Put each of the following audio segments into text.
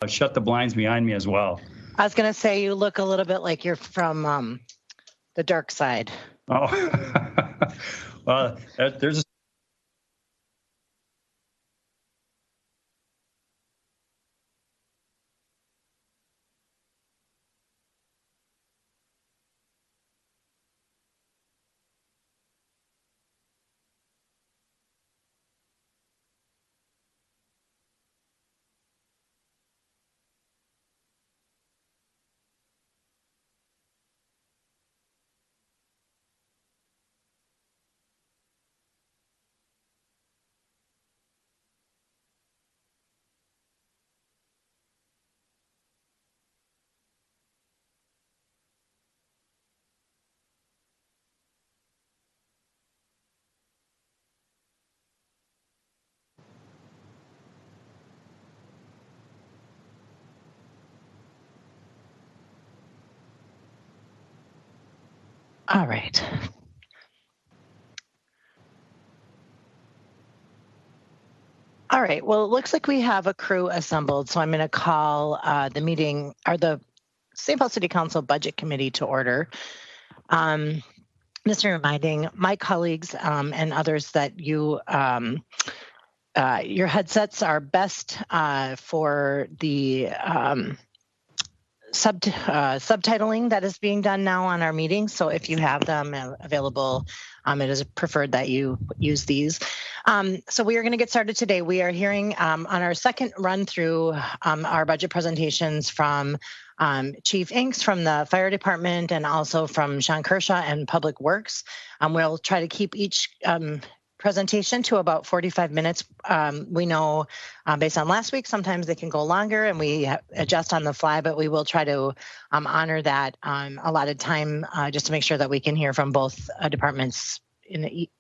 shut the blinds behind me as well. I was going to say you look a little bit like you're from the dark side. Oh, well, there's a All right. All right, well, it looks like we have a crew assembled, so I'm going to call the meeting, or the St. Paul City Council Budget Committee to order. Just reminding my colleagues and others that your headsets are best for the subtitling that is being done now on our meetings. So if you have them available, it is preferred that you use these. So we are going to get started today. We are hearing on our second run through our budget presentations from Chief Inks from the Fire Department and also from Sean Kershaw and Public Works. We'll try to keep each presentation to about 45 minutes. We know based on last week, sometimes they can go longer and we adjust on the fly, but we will try to honor that allotted time just to make sure that we can hear from both departments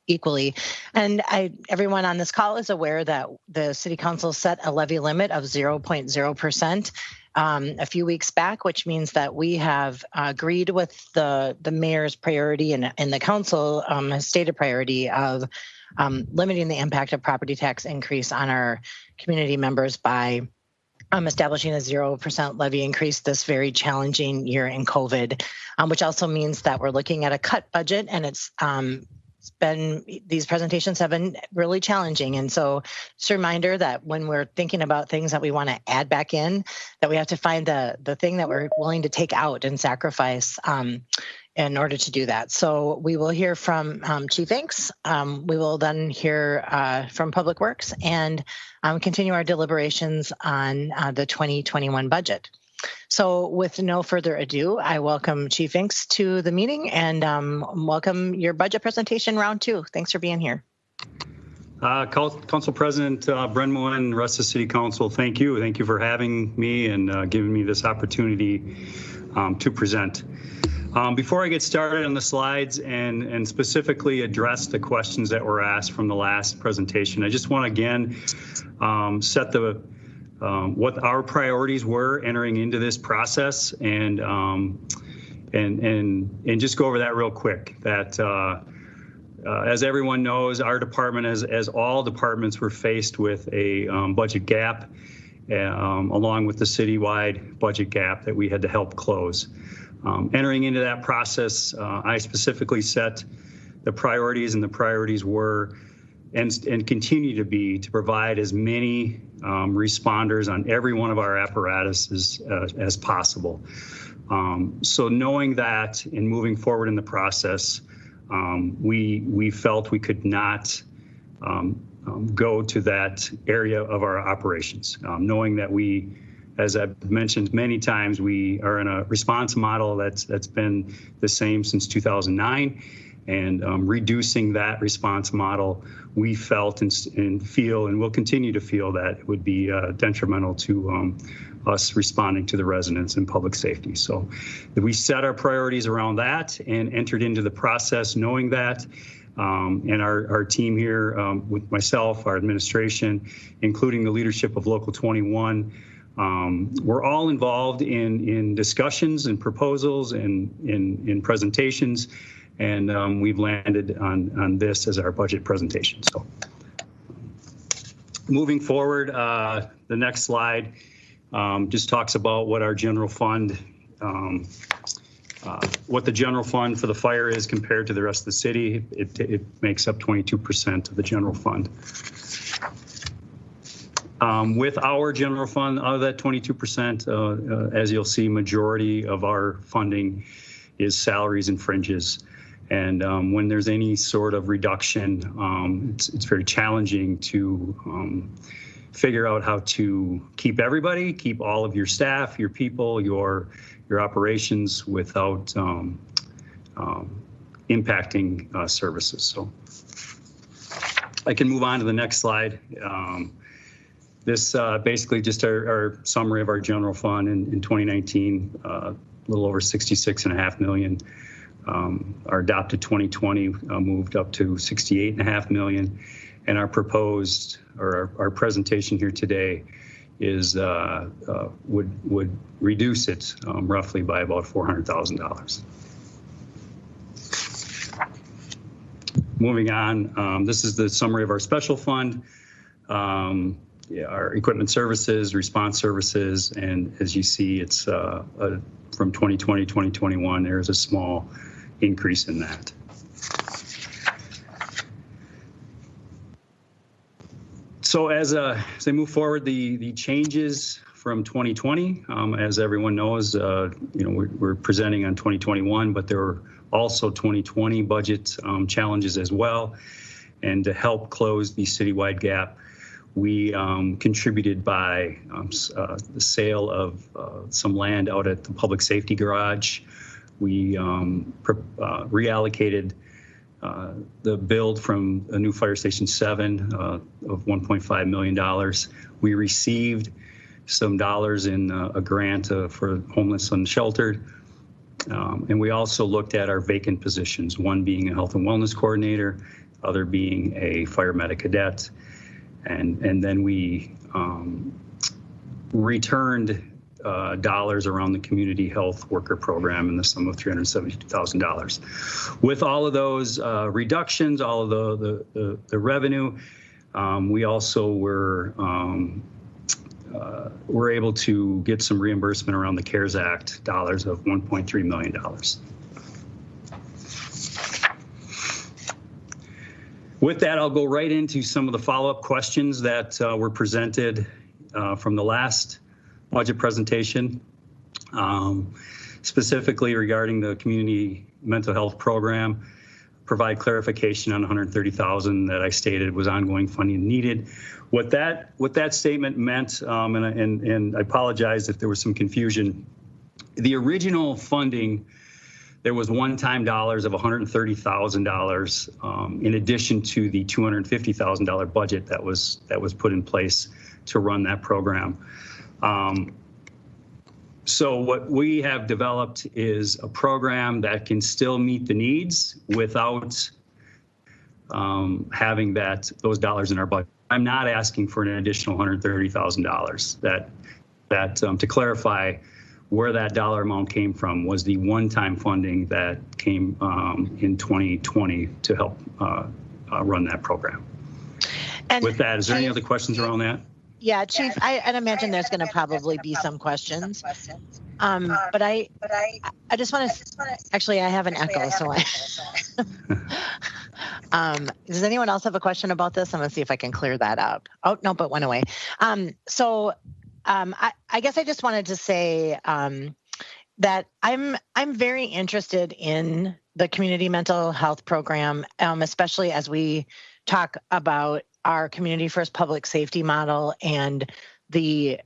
equally. And everyone on this call is aware that the City Council set a levy limit of 0.0% a few weeks back, which means that we have agreed with the mayor's priority and the council has stated priority of limiting the impact of property tax increase on our community members by establishing a 0% levy increase this very challenging year in COVID, which also means that we're looking at a cut budget, and these presentations have been really challenging. And so just a reminder that when we're thinking about things that we want to add back in, that we have to find the thing that we're willing to take out and sacrifice in order to do that. So we will hear from Chief Inks. We will then hear from Public Works and continue our deliberations on the 2021 budget. So with no further ado, I welcome Chief Inks to the meeting and welcome your budget presentation round 2. Thanks for being here. Council President Brenmo and the rest of the City Council, thank you. Thank you for having me and giving me this opportunity to present. Before I get started on the slides and specifically address the questions that were asked from the last presentation, I just want to again set what our priorities were entering into this process and just go over that real quick. That as everyone knows, our department, as all departments, were faced with a budget gap, along with the citywide budget gap that we had to help close. Entering into that process, I specifically set the priorities, and the priorities were and continue to be to provide as many responders on every one of our apparatuses as possible. So knowing that and moving forward in the process, we felt we could not go to that area of our operations, knowing that we, as I've mentioned many times, we are in a response model that's been the same since 2009, and reducing that response model, we felt and feel and will continue to feel that it would be detrimental to us responding to the residents and public safety. So we set our priorities around that and entered into the process knowing that. And our team here with myself, our administration, including the leadership of Local 21, we're all involved in discussions and proposals and in presentations, and we've landed on this as our budget presentation. So moving forward, the next slide, just talks about what our general fund, what the general fund for the fire is compared to the rest of the city. It makes up 22% of the general fund. With our general fund, out of that 22%, as you'll see, majority of our funding is salaries and fringes. And when there's any sort of reduction, it's very challenging to figure out how to keep everybody, keep all of your staff, your people, your operations without impacting services. So I can move on to the next slide. This basically just our summary of our general fund in 2019, a little over 66.5 million. Our adopted 2020 moved up to 68.5 million, and our proposed or our presentation here today is would reduce it roughly by about $400,000. Moving on, this is the summary of our special fund. Our equipment services, response services, and as you see, it's from 2020, 2021, there's a small increase in that. So as I move forward, the changes from 2020, as everyone knows, we're presenting on 2021, but there were also 2020 budget challenges as well. And to help close the citywide gap, we contributed by the sale of some land out at the public safety garage. We reallocated the build from a new Fire Station 7 of $1.5 million. We received some dollars in a grant for homeless and sheltered. And we also looked at our vacant positions, one being a health and wellness coordinator, other being a fire medic cadet. And then we returned dollars around the community health worker program in the sum of $372,000. With all of those reductions, all of the revenue, we also were able to get some reimbursement around the CARES Act dollars of $1.3 million. With that, I'll go right into some of the follow-up questions that were presented from the last budget presentation, specifically regarding the community mental health program. Provide clarification on $130,000 that I stated was ongoing funding needed. What that statement meant, and I apologize if there was some confusion. The original funding, there was one-time dollars of $130,000 in addition to the $250,000 budget that was put in place to run that program. So what we have developed is a program that can still meet the needs without having those dollars in our budget. I'm not asking for an additional $130,000. That to clarify, where that dollar amount came from was the one-time funding that came in 2020 to help run that program. And with that, is there any other questions around that? Yeah, Chief, I'd imagine there's going to probably be some questions. But I just want to, actually, I have an echo, so does anyone else have a question about this? I'm going to see if I can clear that up. Oh, no, but went away. I guess I just wanted to say that I'm very interested in the community mental health program, especially as we talk about our community first public safety model and the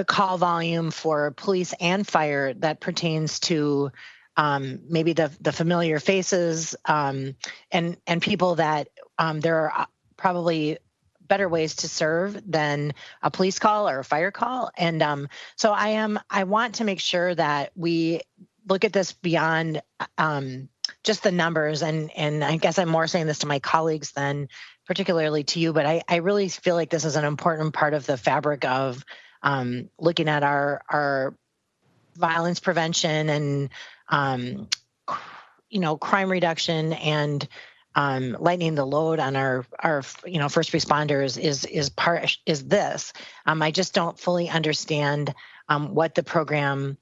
call volume for police and fire that pertains to maybe the familiar faces and people that there are probably better ways to serve than a police call or a fire call. And so I want to make sure that we look at this beyond just the numbers. And I guess I'm more saying this to my colleagues than particularly to you, but I really feel like this is an important part of the fabric of looking at our violence prevention and, crime reduction and lightening the load on our first responders is this. I just don't fully understand what the program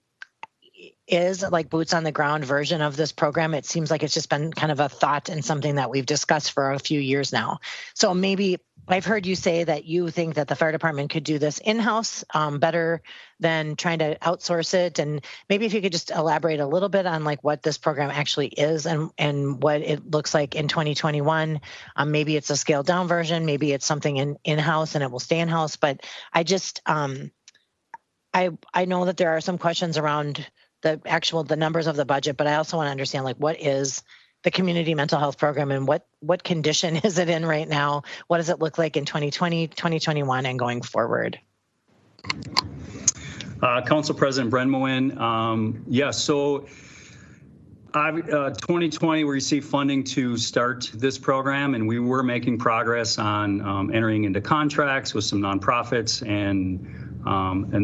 is, like boots on the ground version of this program. It seems like it's just been kind of a thought and something that we've discussed for a few years now. So maybe I've heard you say that you think that the fire department could do this in-house better than trying to outsource it. And maybe if you could just elaborate a little bit on like what this program actually is and what it looks like in 2021. Maybe it's a scaled down version, maybe it's something in-house and it will stay in-house. But I just, I know that there are some questions around the numbers of the budget, but I also want to understand like what is the community mental health program and what condition is it in right now? What does it look like in 2020, 2021 and going forward? Council President Brenmoen, yes, so 2020 we received funding to start this program, and we were making progress on entering into contracts with some nonprofits, and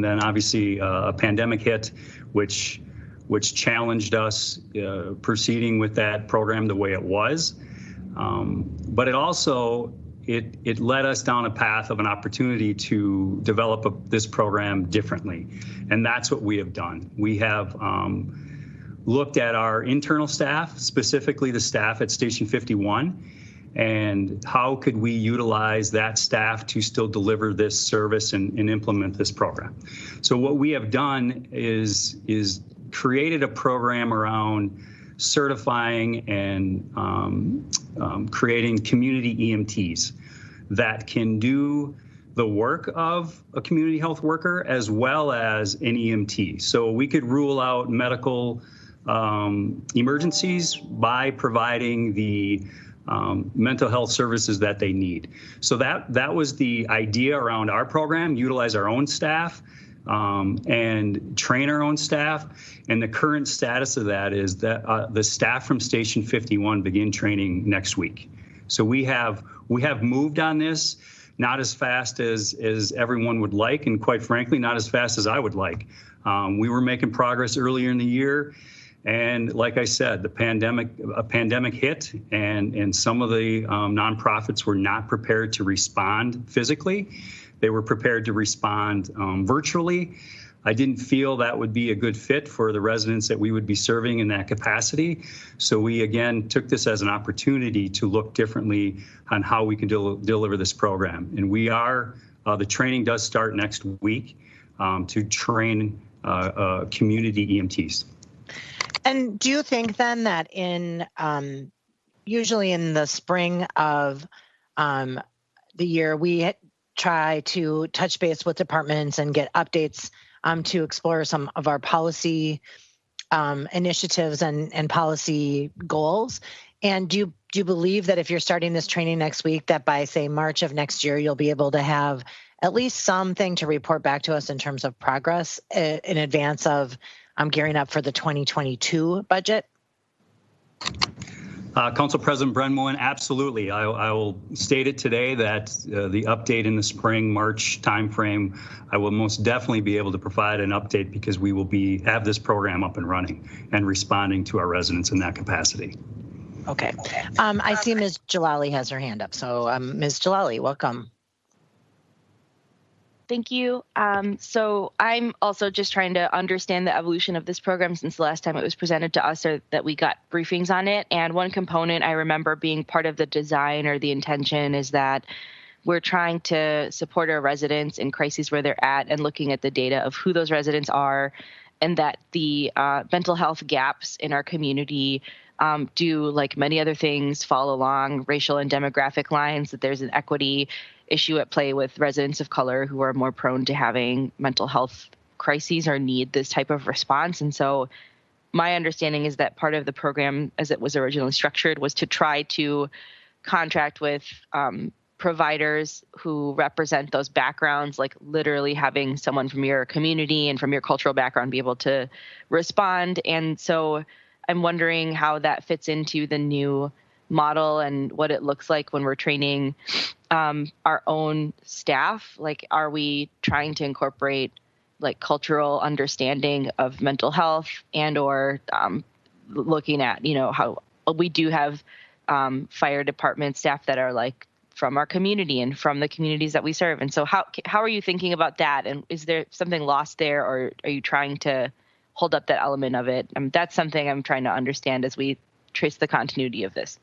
then obviously a pandemic hit, which challenged us proceeding with that program the way it was. But it also, it led us down a path of an opportunity to develop this program differently. And that's what we have done. We have looked at our internal staff, specifically the staff at Station 51, and how could we utilize that staff to still deliver this service and implement this program. So what we have done is created a program around certifying and creating community EMTs that can do the work of a community health worker as well as an EMT. So we could rule out medical emergencies by providing the mental health services that they need. So that was the idea around our program, utilize our own staff and train our own staff. And the current status of that is that the staff from Station 51 begin training next week. So we have moved on this, not as fast as everyone would like, and quite frankly, not as fast as I would like. We were making progress earlier in the year. And like I said, a pandemic hit, and some of the nonprofits were not prepared to respond physically. They were prepared to respond virtually. I didn't feel that would be a good fit for the residents that we would be serving in that capacity. So we, again, took this as an opportunity to look differently on how we can deliver this program. And we are, the training does start next week to train community EMTs. And do you think then that usually in the spring of the year, we try to touch base with departments and get updates to explore some of our policy initiatives and policy goals? And do you believe that if you're starting this training next week, that by, say, March of next year, you'll be able to have at least something to report back to us in terms of progress in advance of gearing up for the 2022 budget? Council President Brenmoen, absolutely. I will state it today that the update in the spring, March timeframe, I will most definitely be able to provide an update because we will have this program up and running and responding to our residents in that capacity. Okay. I see Ms. Jalali has her hand up. So Ms. Jalali, welcome. Thank you. So I'm also just trying to understand the evolution of this program since the last time it was presented to us, or that we got briefings on it. And one component I remember being part of the design or the intention is that we're trying to support our residents in crises where they're at and looking at the data of who those residents are, and that the mental health gaps in our community do, like many other things, fall along racial and demographic lines, that there's an equity issue at play with residents of color who are more prone to having mental health crises or need this type of response. And so my understanding is that part of the program, as it was originally structured, was to try to contract with providers who represent those backgrounds, like literally having someone from your community and from your cultural background be able to respond. And so I'm wondering how that fits into the new model and what it looks like when we're training our own staff. Like, are we trying to incorporate like cultural understanding of mental health and or looking at, how we do have fire department staff that are like from our community and from the communities that we serve. And so how are you thinking about that? And is there something lost there, or are you trying to hold up that element of it? That's something I'm trying to understand as we trace the continuity of this.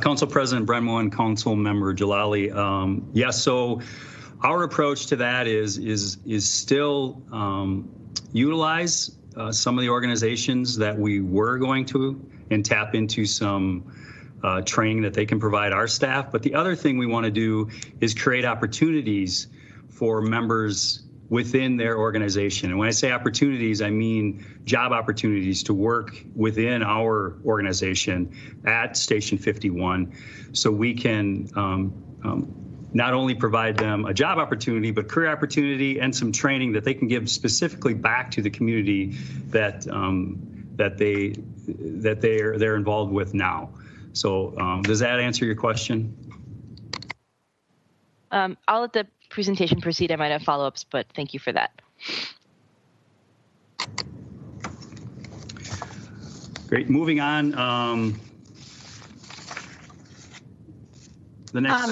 Council President Brenmo and Council Member Jalali. Yes, so our approach to that is still utilize some of the organizations that we were going to and tap into some training that they can provide our staff. But the other thing we want to do is create opportunities for members within their organization. And when I say opportunities, I mean job opportunities to work within our organization at Station 51, so we can not only provide them a job opportunity, but career opportunity and some training that they can give specifically back to the community that they're involved with now. So does that answer your question? I'll let the presentation proceed. I might have follow-ups, but thank you for that. Great. Moving on. The next.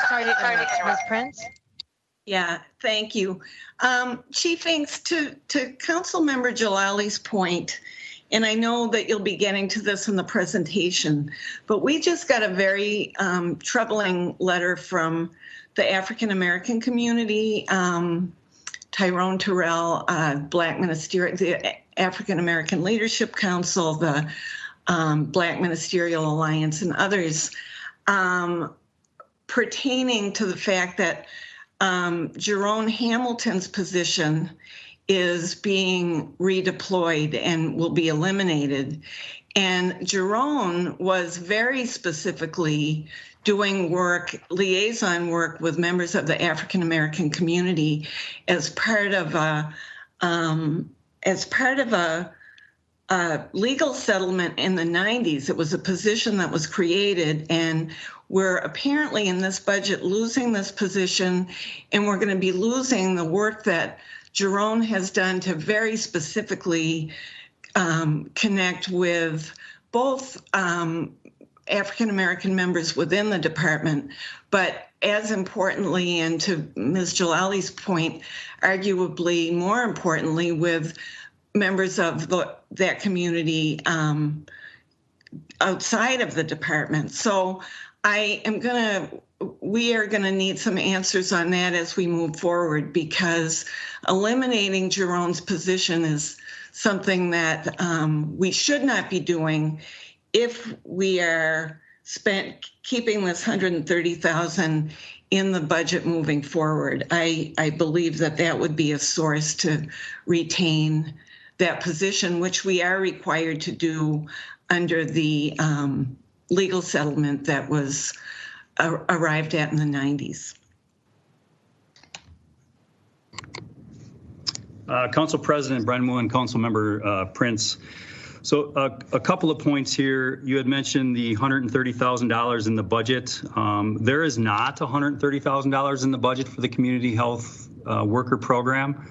Sorry, Ms. Prince. Yeah, thank you. Chief Inks, to Councilmember Jalali's point, and I know that you'll be getting to this in the presentation, but we just got a very troubling letter from the African American community, Tyrone Terrell, Black Ministerial, the African American Leadership Council, the Black Ministerial Alliance, and others, pertaining to the fact that Jerome Hamilton's position is being redeployed and will be eliminated. And Jerome was very specifically doing work, liaison work with members of the African American community as part of a legal settlement in the 90s. It was a position that was created, and we're apparently in this budget losing this position, and we're going to be losing the work that Jerome has done to very specifically connect with both African American members within the department, but as importantly, and to Ms. Jalali's point, arguably more importantly, with members of that community outside of the department. So we are going to need some answers on that as we move forward, because eliminating Jerome's position is something that we should not be doing if we are keeping this $130,000 in the budget moving forward. I believe that would be a source to retain that position, which we are required to do under the legal settlement that was arrived at in the 90s. Council President Brenmo and Council Member Prince. So a couple of points here. You had mentioned the $130,000 in the budget. There is not $130,000 in the budget for the community health worker program.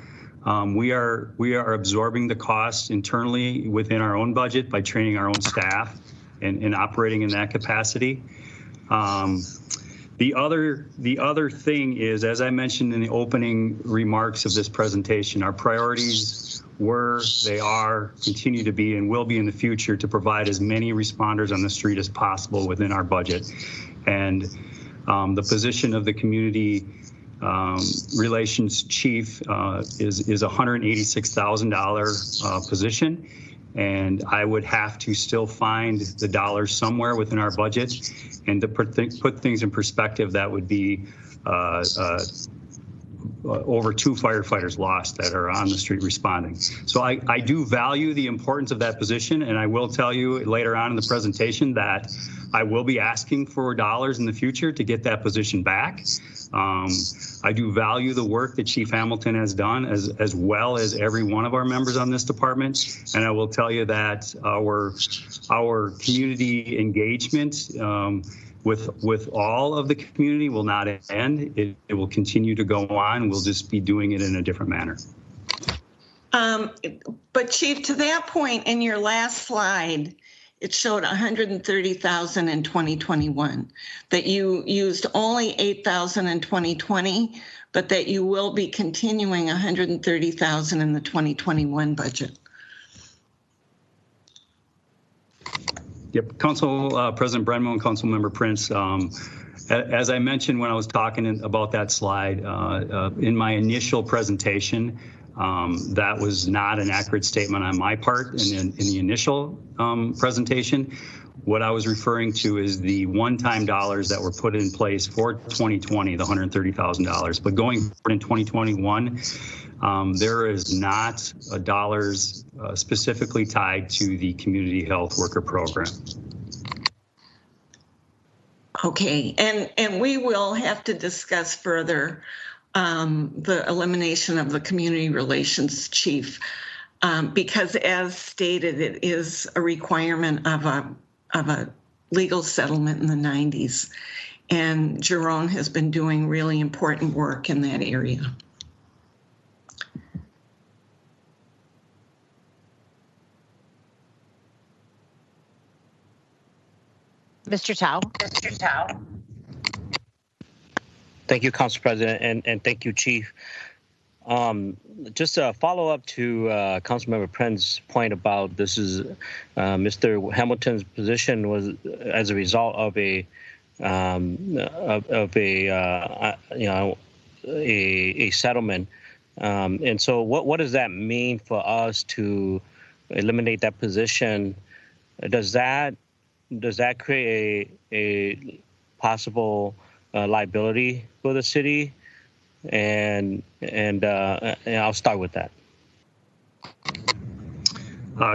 We are absorbing the cost internally within our own budget by training our own staff and operating in that capacity. The other thing is, as I mentioned in the opening remarks of this presentation, our priorities were, they are, continue to be, and will be in the future to provide as many responders on the street as possible within our budget. And the position of the community relations chief is a $186,000 position. And I would have to still find the dollars somewhere within our budget. And to put things in perspective, that would be over 2 firefighters lost that are on the street responding. So I do value the importance of that position, and I will tell you later on in the presentation that I will be asking for dollars in the future to get that position back. I do value the work that Chief Hamilton has done, as well as every one of our members on this department. And I will tell you that our community engagement with all of the community will not end. It will continue to go on. We'll just be doing it in a different manner. But Chief, to that point, in your last slide, it showed 130,000 in 2021, that you used only 8,000 in 2020, but that you will be continuing 130,000 in the 2021 budget. Yep, Council President Brenmo and Councilmember Prince. As I mentioned when I was talking about that slide, in my initial presentation, that was not an accurate statement on my part in the initial presentation. What I was referring to is the one-time dollars that were put in place for 2020, the $130,000. But going forward in 2021, there is not dollars specifically tied to the community health worker program. Okay, and we will have to discuss further the elimination of the community relations chief, because as stated, it is a requirement of a legal settlement in the 90s. And Jerome has been doing really important work in that area. Mr. Tao. Thank you, Council President, and thank you, Chief. Just a follow-up to Councilmember Prince's point about this is Mr. Hamilton's position was as a result of a settlement, and so what does that mean for us to eliminate that position? Does that create a possible liability for the city? And I'll start with that.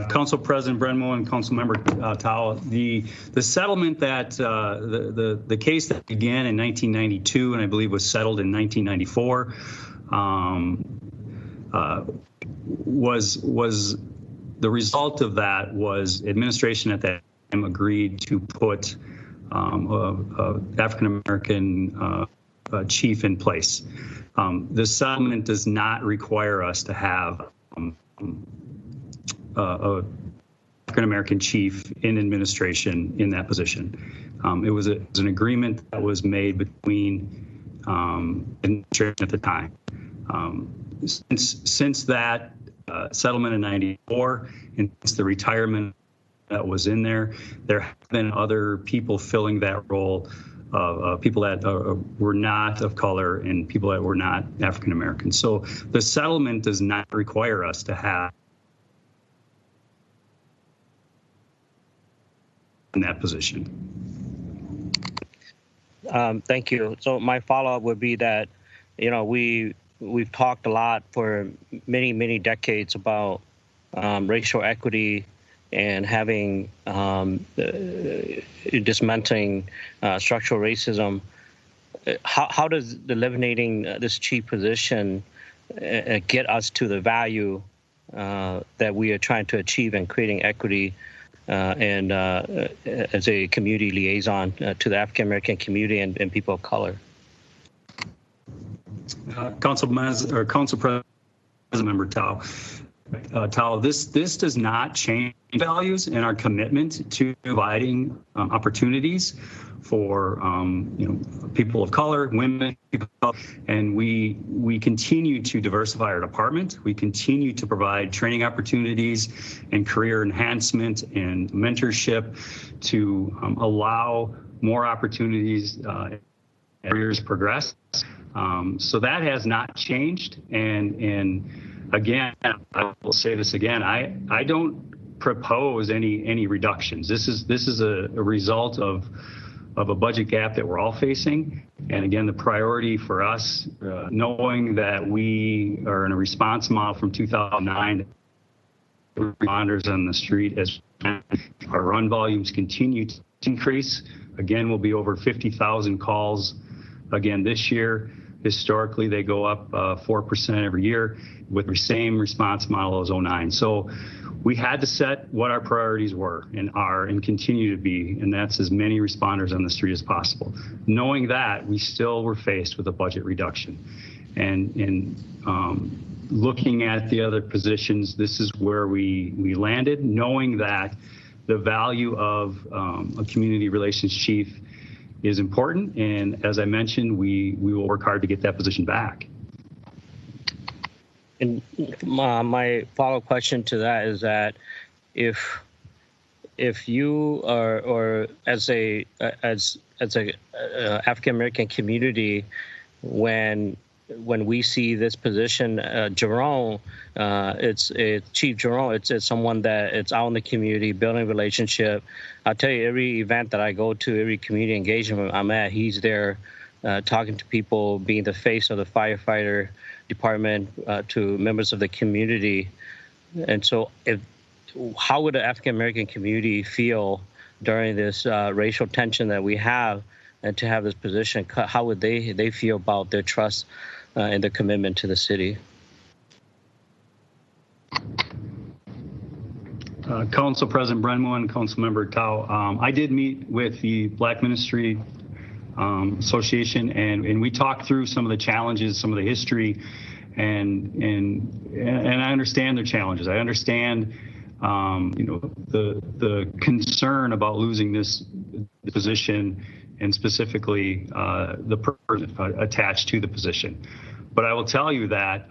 Council President Brenmo and Councilmember Tao, the settlement that the case that began in 1992 and I believe was settled in 1994 was the result of that was administration at that time agreed to put African American chief in place. The settlement does not require us to have a African American chief in administration in that position. It was an agreement that was made between administration at the time. Since that settlement in '94 and since the retirement that was in there have been other people filling that role. People that were not of color and people that were not African American. So the settlement does not require us to have in that position. Thank you. So my follow-up would be that, we've talked a lot for many decades about racial equity and having dismantling structural racism. How does eliminating this chief position get us to the value that we are trying to achieve in creating equity and as a community liaison to the African American community and people of color? Council President Member Tao. This does not change values and our commitment to providing opportunities for people of color, women, and we continue to diversify our department. We continue to provide training opportunities and career enhancement and mentorship to allow more opportunities as careers progress. So that has not changed, and again, I will say this again. I don't propose any reductions. This is a result of a budget gap that we're all facing. And again, the priority for us, knowing that we are in a response model from 2009, responders on the street as our run volumes continue to increase. Again, we'll be over 50,000 calls again this year. Historically, they go up 4% every year with the same response model as '09. So we had to set what our priorities were and are and continue to be, and that's as many responders on the street as possible. Knowing that, we still were faced with a budget reduction. And looking at the other positions, this is where we landed, knowing that the value of a community relations chief is important. And as I mentioned, we will work hard to get that position back. And my follow-up question to that is that if you are, or as a African American community, when we see this position, Jerome, it's Chief Jerome. It's someone that it's out in the community, building a relationship. I'll tell you, every event that I go to, every community engagement I'm at, he's there talking to people, being the face of the firefighter department to members of the community. And so, how would the African American community feel during this racial tension that we have, and to have this position? How would they feel about their trust and their commitment to the city? Council President Brenneman, Councilmember Tao, I did meet with the Black Ministry Association, and we talked through some of the challenges, some of the history, and I understand their challenges. I understand, the concern about losing this position, and specifically the person attached to the position. But I will tell you that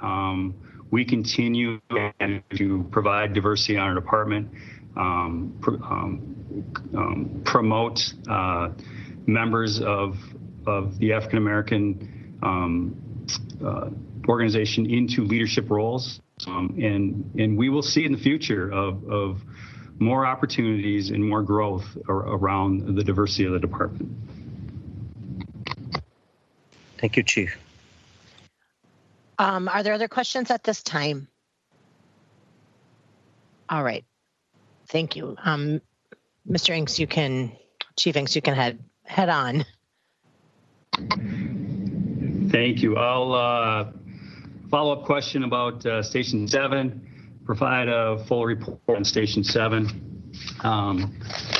we continue to provide diversity in our department, promote members of the African American organization into leadership roles, and we will see in the future of more opportunities and more growth around the diversity of the department. Thank you, Chief. Are there other questions at this time? All right. Thank you. Mr. Inks, Chief Inks, you can head on. Thank you. I'll follow-up question about Station 7, provide a full report on Station 7.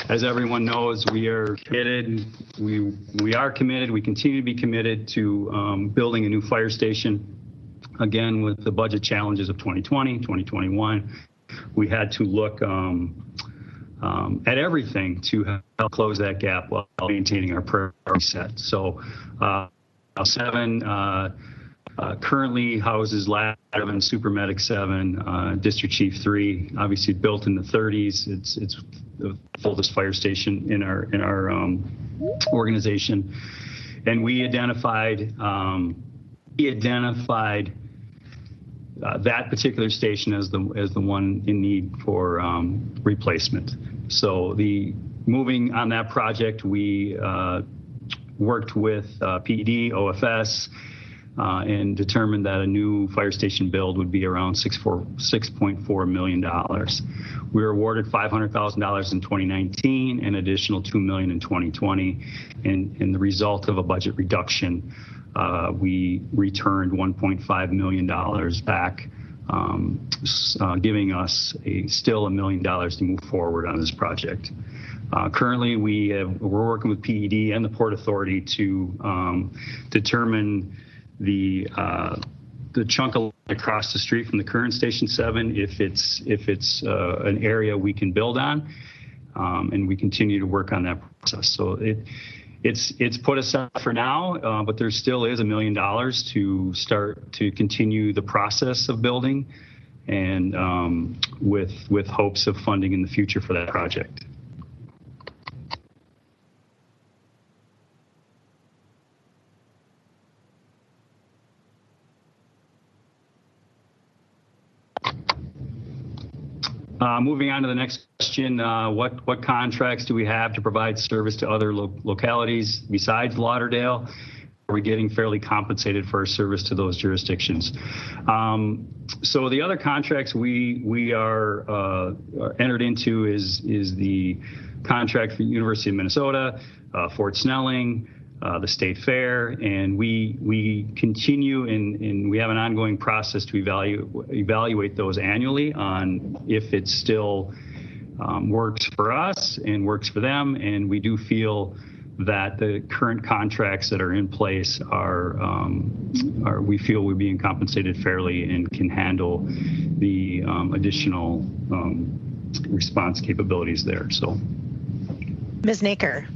As everyone knows, we are committed. We are committed. We continue to be committed to building a new fire station. Again, with the budget challenges of 2020, 2021, we had to look at everything to help close that gap while maintaining our priority set. So 7 currently houses Lab 7, Super Medic 7, District Chief 3, obviously built in the 30s. It's the oldest fire station in our organization. And we identified that particular station as the one in need for replacement. So moving on that project, we worked with PED, OFS, and determined that a new fire station build would be around $6.4 million. We were awarded $500,000 in 2019, an additional $2 million in 2020, and the result of a budget reduction, we returned $1.5 million back, giving us still $1 million to move forward on this project. Currently, we're working with PED and the Port Authority to determine the chunk across the street from the current Station 7, if it's an area we can build on, and we continue to work on that process. So it's put aside for now, but there still is $1 million to start to continue the process of building, and with hopes of funding in the future for that project. Moving on to the next question, what contracts do we have to provide service to other localities besides Lauderdale? Are we getting fairly compensated for our service to those jurisdictions? So the other contracts we are entered into is the contract for University of Minnesota, Fort Snelling, the State Fair, and we continue and we have an ongoing process to evaluate those annually on if it still works for us and works for them. And we do feel that the current contracts that are in place are we feel we're being compensated fairly and can handle the additional response capabilities there. So, Ms. Naker.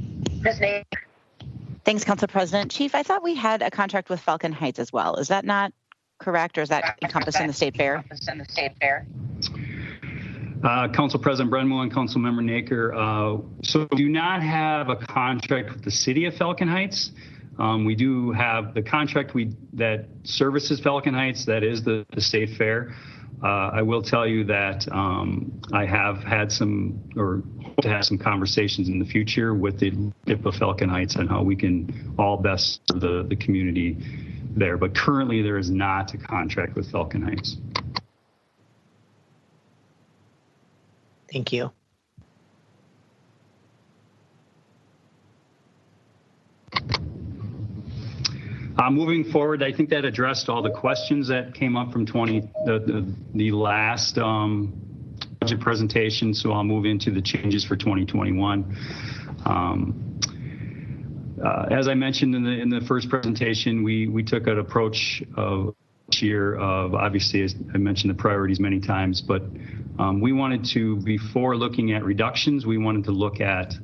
Thanks, Council President. Chief, I thought we had a contract with Falcon Heights as well. Is that not correct, or is that encompassed in the State Fair? Council President Brenmo and Councilmember Naker, so we do not have a contract with the city of Falcon Heights. We do have the contract that services Falcon Heights, that is the State Fair. I will tell you that I have had hope to have some conversations in the future with the leadership of Falcon Heights on how we can all best serve the community there. But currently there is not a contract with Falcon Heights. Thank you. Moving forward, I think that addressed all the questions that came up from the last budget presentation. So I'll move into the changes for 2021. As I mentioned in the first presentation, we took an approach of year of, obviously, as I mentioned, the priorities many times, but we wanted to, before looking at reductions, we wanted to look at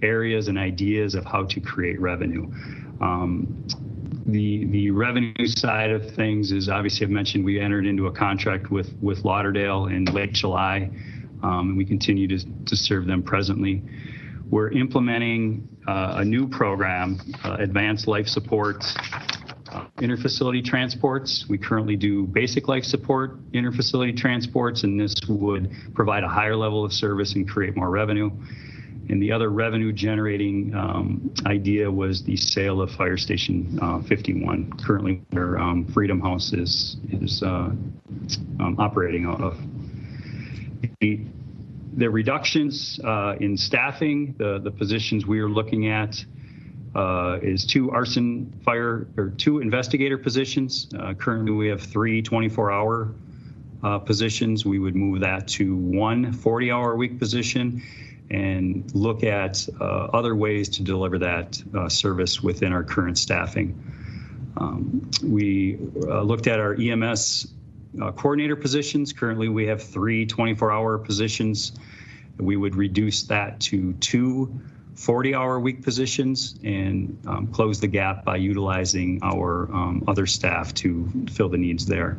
areas and ideas of how to create revenue. The revenue side of things is, obviously, I've mentioned we entered into a contract with Lauderdale in late July, and we continue to serve them presently. We're implementing a new program, Advanced Life Support Interfacility Transports. We currently do basic life support interfacility transports, and this would provide a higher level of service and create more revenue. And the other revenue generating idea was the sale of Fire Station 51, currently where Freedom House is operating out of. The reductions in staffing, the positions we are looking at is two investigator positions. Currently we have 3 24-hour positions. We would move that to 1 40-hour-a-week position and look at other ways to deliver that service within our current staffing. We looked at our EMS coordinator positions. Currently, we have 3 24-hour positions. We would reduce that to 2 40-hour-a-week positions and close the gap by utilizing our other staff to fill the needs there.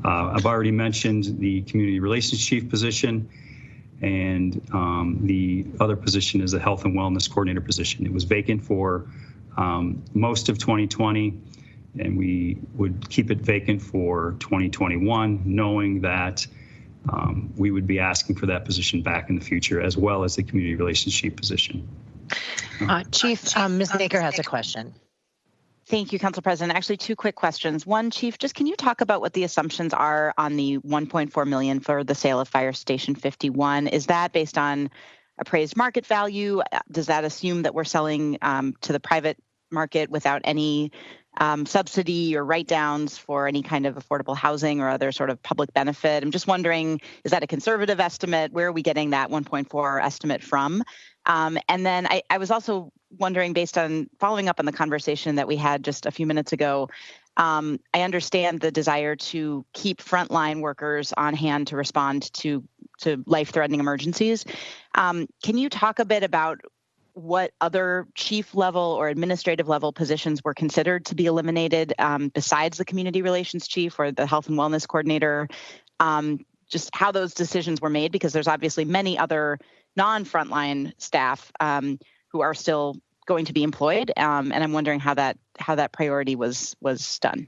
I've already mentioned the community relations chief position, and the other position is the health and wellness coordinator position. It was vacant for most of 2020, and we would keep it vacant for 2021, knowing that we would be asking for that position back in the future, as well as the community relations chief position. Chief, Ms. Naker has a question. Thank you, Council President. Actually, 2 quick questions. One, Chief, just can you talk about what the assumptions are on the $1.4 million for the sale of Fire Station 51? Is that based on appraised market value? Does that assume that we're selling to the private market without any subsidy or write-downs for any kind of affordable housing or other sort of public benefit? I'm just wondering, is that a conservative estimate? Where are we getting that 1.4 estimate from? And then I was also wondering, based on following up on the conversation that we had just a few minutes ago, I understand the desire to keep frontline workers on hand to respond to life-threatening emergencies. Can you talk a bit about what other chief level or administrative level positions were considered to be eliminated besides the community relations chief or the health and wellness coordinator? Just how those decisions were made, because there's obviously many other non-frontline staff who are still going to be employed, and I'm wondering how that priority was done.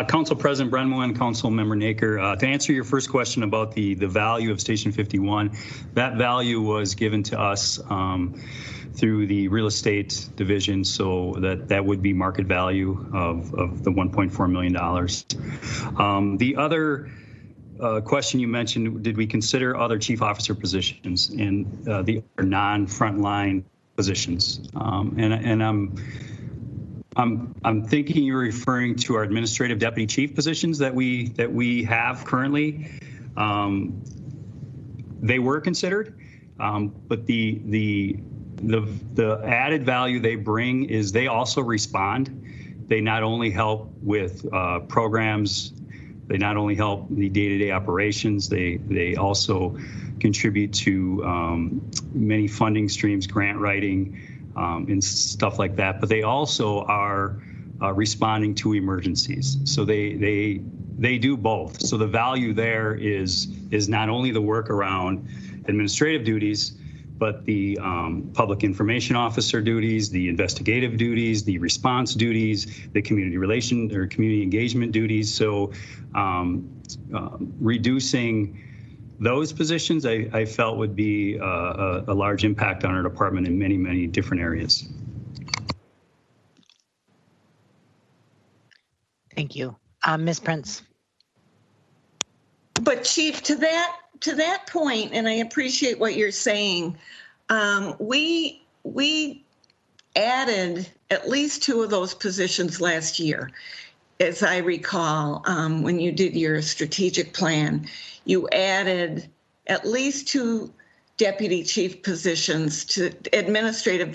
Council President Brenmo and Councilmember Naker, to answer your first question about the value of Station 51, that value was given to us through the real estate division, so that would be market value of the $1.4 million. The other question you mentioned, did we consider other chief officer positions in the non-frontline positions? And I'm thinking you're referring to our administrative deputy chief positions that we have currently. They were considered, but the added value they bring is they also respond. They not only help with programs They not only help the day-to-day operations, they also contribute to many funding streams, grant writing, and stuff like that. But they also are responding to emergencies. So they do both. So the value there is not only the work around administrative duties, but the public information officer duties, the investigative duties, the response duties, the community relation or community engagement duties. So reducing those positions, I felt would be a large impact on our department in many, many different areas. Thank you. Ms. Prince. But Chief, to that point, and I appreciate what you're saying, we added at least 2 of those positions last year. As I recall, when you did your strategic plan, you added at least 2 deputy chief positions to administrative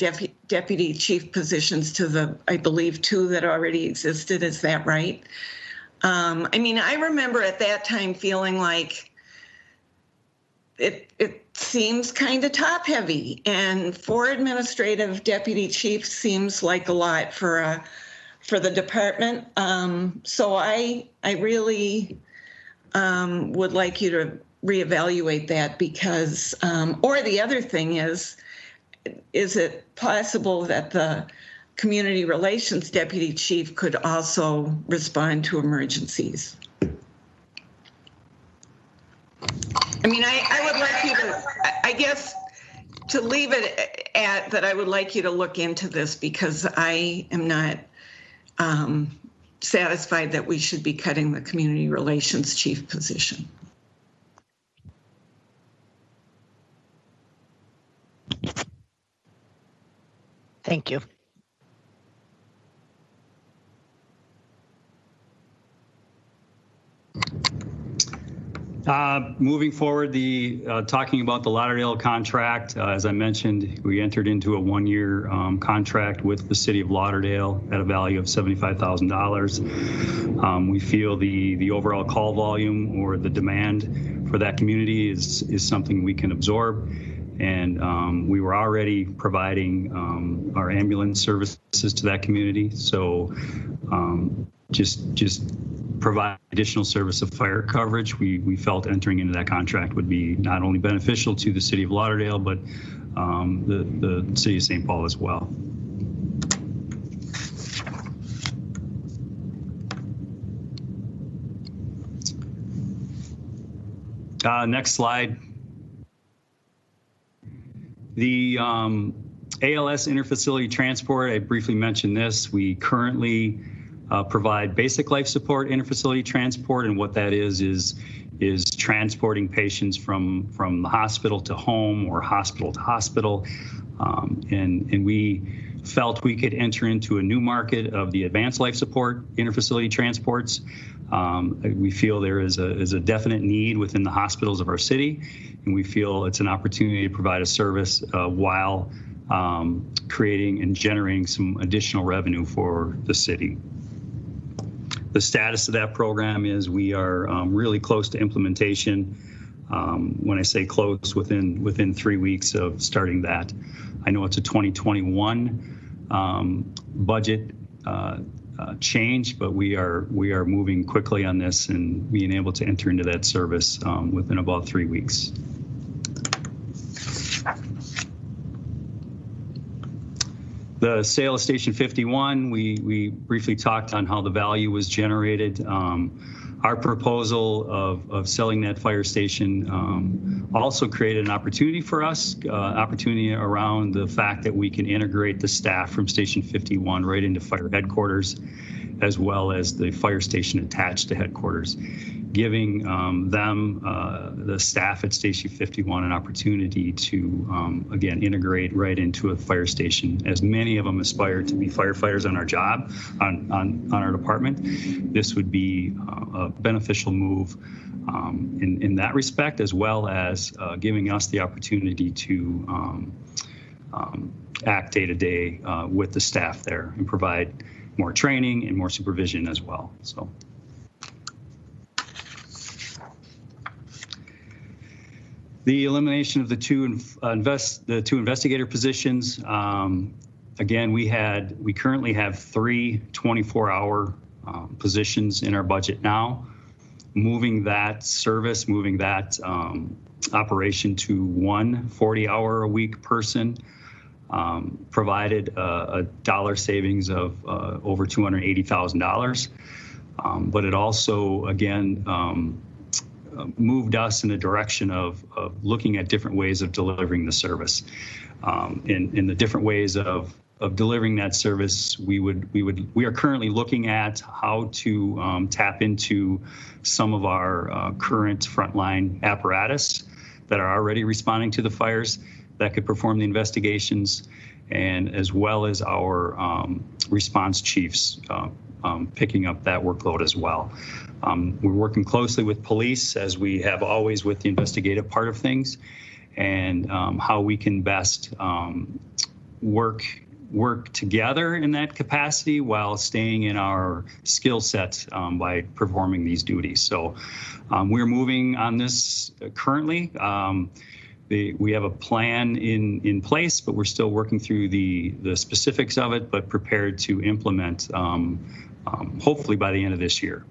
deputy chief positions to the, I believe, 2 that already existed. Is that right? I mean, I remember at that time feeling like it seems kind of top heavy, and 4 administrative deputy chiefs seems like a lot for the department. So I really would like you to reevaluate that, because, or the other thing is it possible that the community relations deputy chief could also respond to emergencies? I mean, I would like you to, I guess, to leave it at that, I would like you to look into this, because I am not satisfied that we should be cutting the community relations chief position. Thank you. Moving forward, talking about the Lauderdale contract, as I mentioned, we entered into a 1-year contract with the city of Lauderdale at a value of $75,000. We feel the overall call volume or the demand for that community is something we can absorb. And we were already providing our ambulance services to that community. So just provide additional service of fire coverage. We felt entering into that contract would be not only beneficial to the city of Lauderdale, but the city of St. Paul as well. Next slide. The ALS interfacility transport, I briefly mentioned this. We currently provide basic life support interfacility transport, and what that is transporting patients from the hospital to home or hospital to hospital. And we felt we could enter into a new market of the advanced life support interfacility transports. We feel there is a definite need within the hospitals of our city, and we feel it's an opportunity to provide a service while creating and generating some additional revenue for the city. The status of that program is we are really close to implementation. When I say close, within 3 weeks of starting that. I know it's a 2021 budget change, but we are moving quickly on this and being able to enter into that service within about 3 weeks. The sale of Station 51, we briefly talked on how the value was generated. Our proposal of selling that fire station also created an opportunity for us, opportunity around the fact that we can integrate the staff from Station 51 right into fire headquarters, as well as the fire station attached to headquarters, giving them, the staff at Station 51, an opportunity to, again, integrate right into a fire station. As many of them aspire to be firefighters on our job, on our department, this would be a beneficial move in that respect, as well as giving us the opportunity to act day to day with the staff there and provide more training and more supervision as well. So. The elimination of the two investigator positions. Again, we currently have 3 24-hour positions in our budget now. Moving that service, moving that operation to 1 40-hour-a-week person provided a dollar savings of over $280,000. But it also, again, moved us in a direction of looking at different ways of delivering the service. In the different ways of delivering that service, we are currently looking at how to tap into some of our current frontline apparatus that are already responding to the fires that could perform the investigations, and as well as our response chiefs picking up that workload as well. We're working closely with police, as we have always with the investigative part of things, and how we can best work together in that capacity while staying in our skill set by performing these duties. So we're moving on this currently. We have a plan in place, but we're still working through the specifics of it, but prepared to implement hopefully by the end of this year.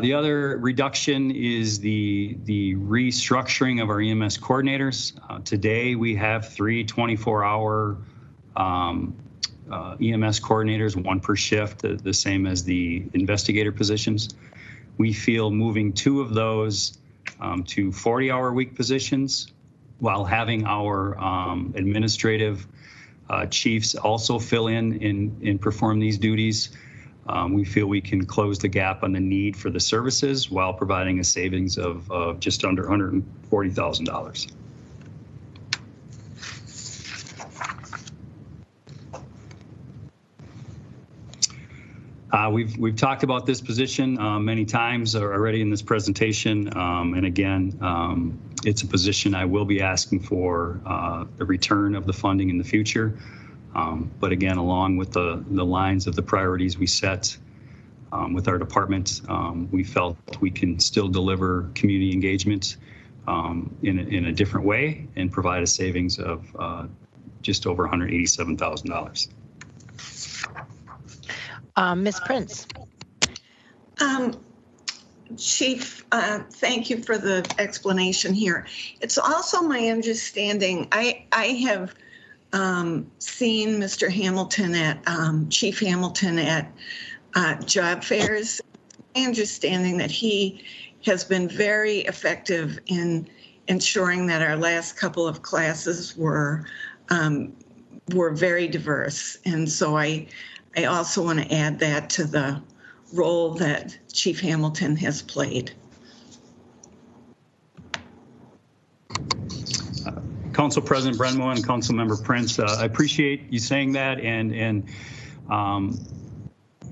The other reduction is the restructuring of our EMS coordinators. Today, we have 3 24-hour EMS coordinators, 1 per shift, the same as the investigator positions. We feel moving 2 of those to 40-hour-a-week positions, while having our administrative chiefs also fill in and perform these duties. We feel we can close the gap on the need for the services while providing a savings of just under $140,000. We've talked about this position many times already in this presentation, and again, it's a position I will be asking for the return of the funding in the future. But again, along with the lines of the priorities we set with our department, we felt we can still deliver community engagement in a different way and provide a savings of just over $187,000. Ms. Prince. Chief, thank you for the explanation here. It's also my understanding, I have seen Mr. Hamilton Chief Hamilton at job fairs. My understanding that he has been very effective in ensuring that our last couple of classes were very diverse. And so I also want to add that to the role that Chief Hamilton has played. Council President Brenmo and Councilmember Prince, I appreciate you saying that, and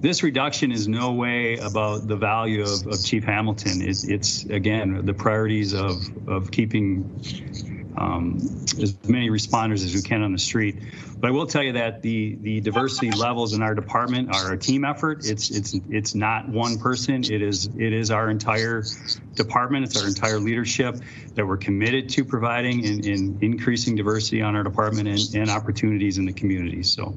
this reduction is no way about the value of Chief Hamilton. It's again the priorities of keeping as many responders as we can on the street. But I will tell you that the diversity levels in our department are a team effort. It's not one person. It is our entire department. It's our entire leadership that we're committed to providing and increasing diversity on our department and opportunities in the community. So.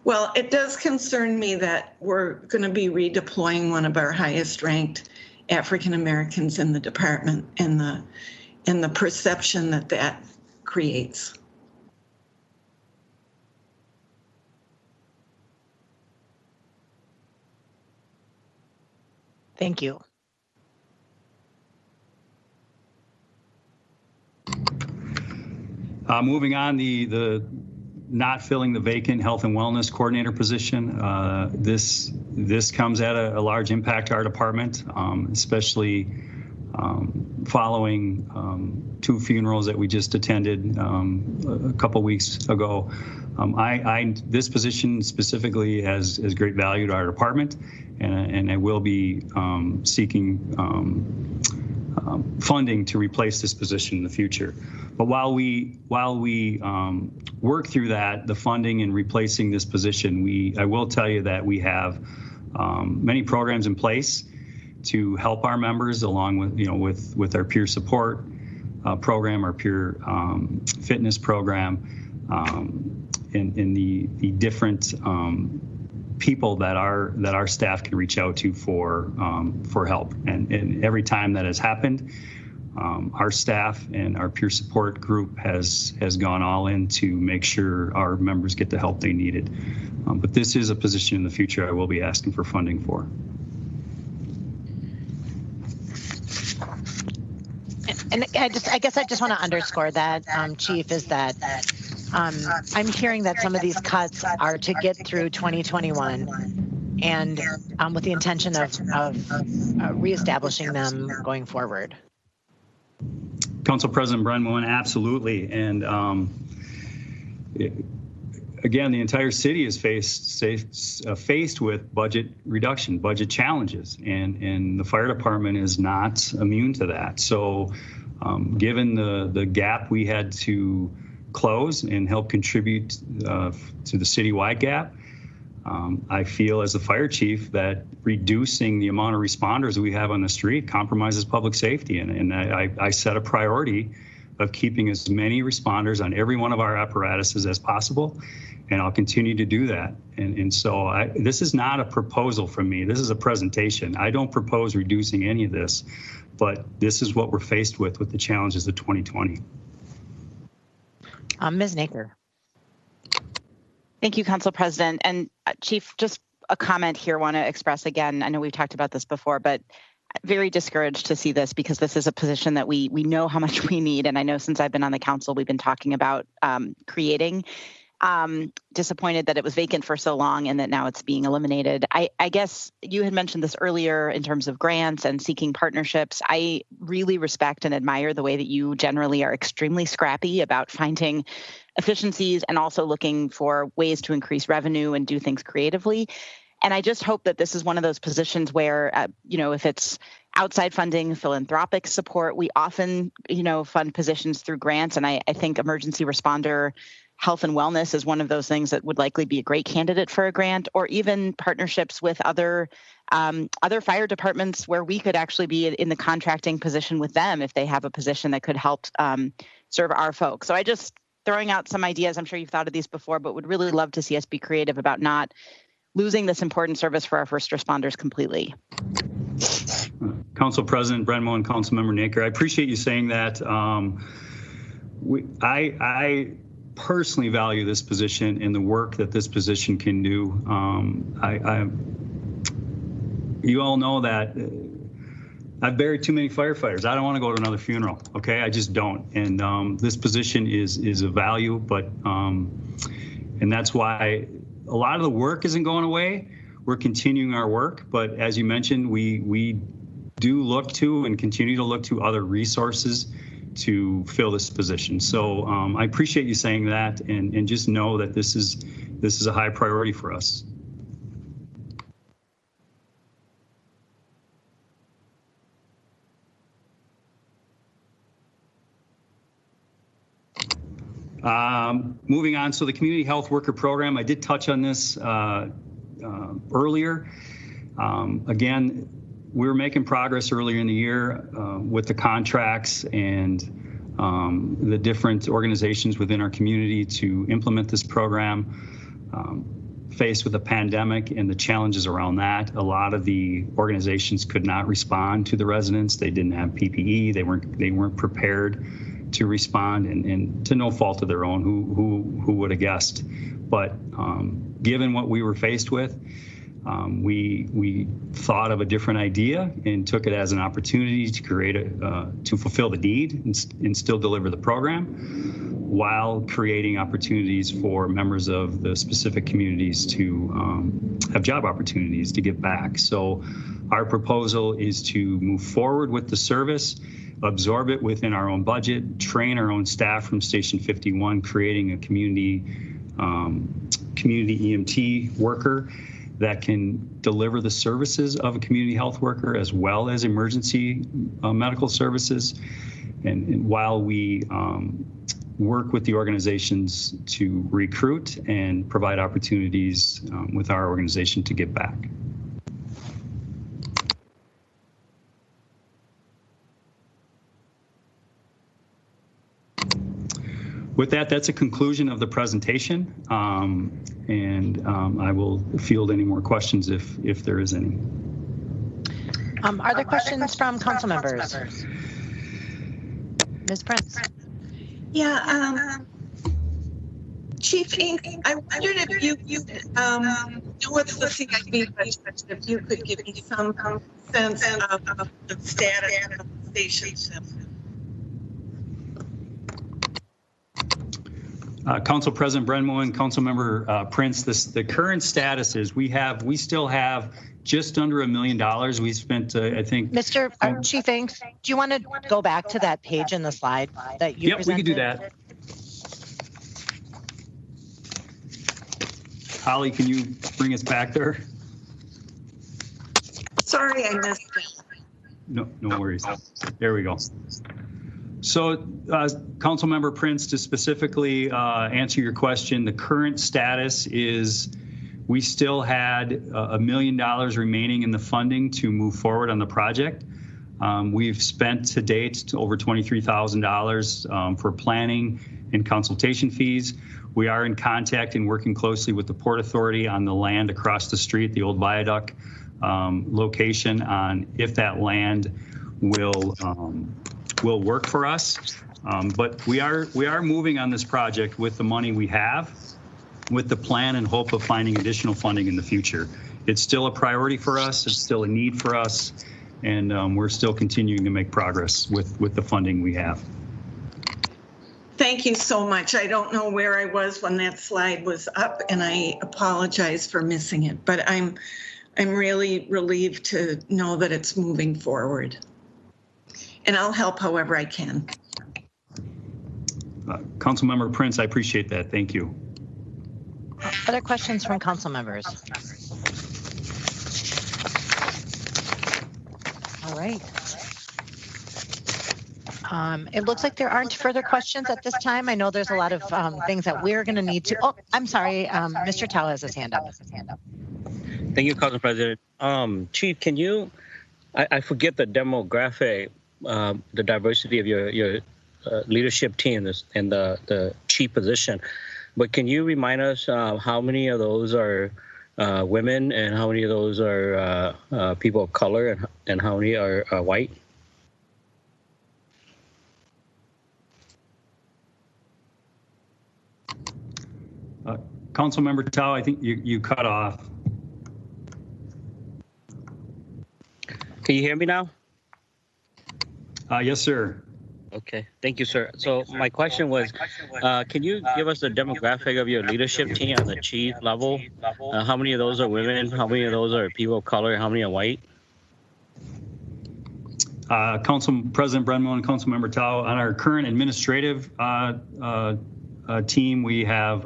Well, it does concern me that we're going to be redeploying one of our highest ranked African Americans in the department and the perception that creates. Thank you. Moving on, the not filling the vacant health and wellness coordinator position. This comes at a large impact to our department, especially following 2 funerals that we just attended a couple weeks ago. This position specifically has great value to our department, and I will be seeking funding to replace this position in the future. But while we work through that, the funding and replacing this position, I will tell you that we have many programs in place to help our members, along with our peer support program, our peer fitness program, and the different people that our staff can reach out to for help. And every time that has happened, our staff and our peer support group has gone all in to make sure our members get the help they needed. But this is a position in the future I will be asking for funding for. And I guess I just want to underscore that, Chief, is that I'm hearing that some of these cuts are to get through 2021 and with the intention of reestablishing them going forward. Council President Brenmoen, absolutely. And again, the entire city is faced with budget reduction, budget challenges, and the fire department is not immune to that. So given the gap we had to close and help contribute to the citywide gap, I feel as the fire chief that reducing the amount of responders we have on the street compromises public safety. And I set a priority of keeping as many responders on every one of our apparatuses as possible. And I'll continue to do that. And so this is not a proposal from me. This is a presentation. I don't propose reducing any of this, but this is what we're faced with the challenges of 2020. Ms. Naker. Thank you, Council President. And Chief, just a comment here, want to express again, I know we've talked about this before, but very discouraged to see this because this is a position that we know how much we need. And I know since I've been on the council, we've been talking about creating. Disappointed that it was vacant for so long and that now it's being eliminated. I guess you had mentioned this earlier in terms of grants and seeking partnerships. I really respect and admire the way that you generally are extremely scrappy about finding efficiencies and also looking for ways to increase revenue and do things creatively. And I just hope that this is one of those positions where, if it's outside funding, philanthropic support, we often, fund positions through grants. And I think emergency responder health and wellness is one of those things that would likely be a great candidate for a grant, or even partnerships with other fire departments where we could actually be in the contracting position with them if they have a position that could help serve our folks. So I just throwing out some ideas. I'm sure you've thought of these before, but would really love to see us be creative about not losing this important service for our first responders completely. Council President Brenmoen and Councilmember Naker, I appreciate you saying that. I personally value this position and the work that this position can do. You all know that I've buried too many firefighters. I don't want to go to another funeral. Okay, I just don't. And this position is of value, but and that's why a lot of the work isn't going away. We're continuing our work, but as you mentioned, we do look to and continue to look to other resources to fill this position. So I appreciate you saying that, and just know that this is a high priority for us. Moving on, so the community health worker program, I did touch on this earlier. Again, we were making progress earlier in the year with the contracts and the different organizations within our community to implement this program. Faced with the pandemic and the challenges around that, a lot of the organizations could not respond to the residents. They didn't have PPE. They weren't prepared to respond, and to no fault of their own. Who would have guessed? But given what we were faced with, we thought of a different idea and took it as an opportunity to create to fulfill the need and still deliver the program, while creating opportunities for members of the specific communities to have job opportunities to give back. So our proposal is to move forward with the service, absorb it within our own budget, train our own staff from Station 51, creating a community EMT worker, that can deliver the services of a community health worker as well as emergency medical services. And while we work with the organizations to recruit and provide opportunities with our organization to give back. With that, that's a conclusion of the presentation, and I will field any more questions if there is any. Are there questions from council members? Ms. Prince? Yeah, Chief Ink, I wondered if you know what's the CIP budget, if you could give me some sense of the status of the station. Council President Brenmo and Councilmember Prince, the current status is we still have just under $1 million. We spent, I think. Mr. Chief Inks, do you want to go back to that page in the slide that you presented? Yep, we could do that. Holly, can you bring us back there? Sorry, I missed it. No worries. There we go. So, Councilmember Prince, to specifically answer your question, the current status is we still had $1 million remaining in the funding to move forward on the project. We've spent to date over $23,000 for planning and consultation fees. We are in contact and working closely with the Port Authority on the land across the street, the old viaduct location, on if that land will work for us. But we are moving on this project with the money we have, with the plan and hope of finding additional funding in the future. It's still a priority for us. It's still a need for us. And we're still continuing to make progress with the funding we have. Thank you so much. I don't know where I was when that slide was up, and I apologize for missing it, but I'm really relieved to know that it's moving forward. And I'll help however I can. Councilmember Prince, I appreciate that. Thank you. Other questions from council members? All right. It looks like there aren't further questions at this time. I know there's a lot of things that we're going to need to. Oh, I'm sorry. Mr. Tao has his hand up. Thank you, Council President. Chief, can you, I forget the demographic, the diversity of your leadership team and the chief position, but can you remind us how many of those are women and how many of those are people of color and how many are white? Councilmember Tao, I think you cut off. Can you hear me now? Yes, sir. Okay, thank you, sir. So my question was, can you give us the demographic of your leadership team on the chief level? How many of those are women? How many of those are people of color? How many are white? Council President Brenmo and Councilmember Tao, on our current administrative team, we have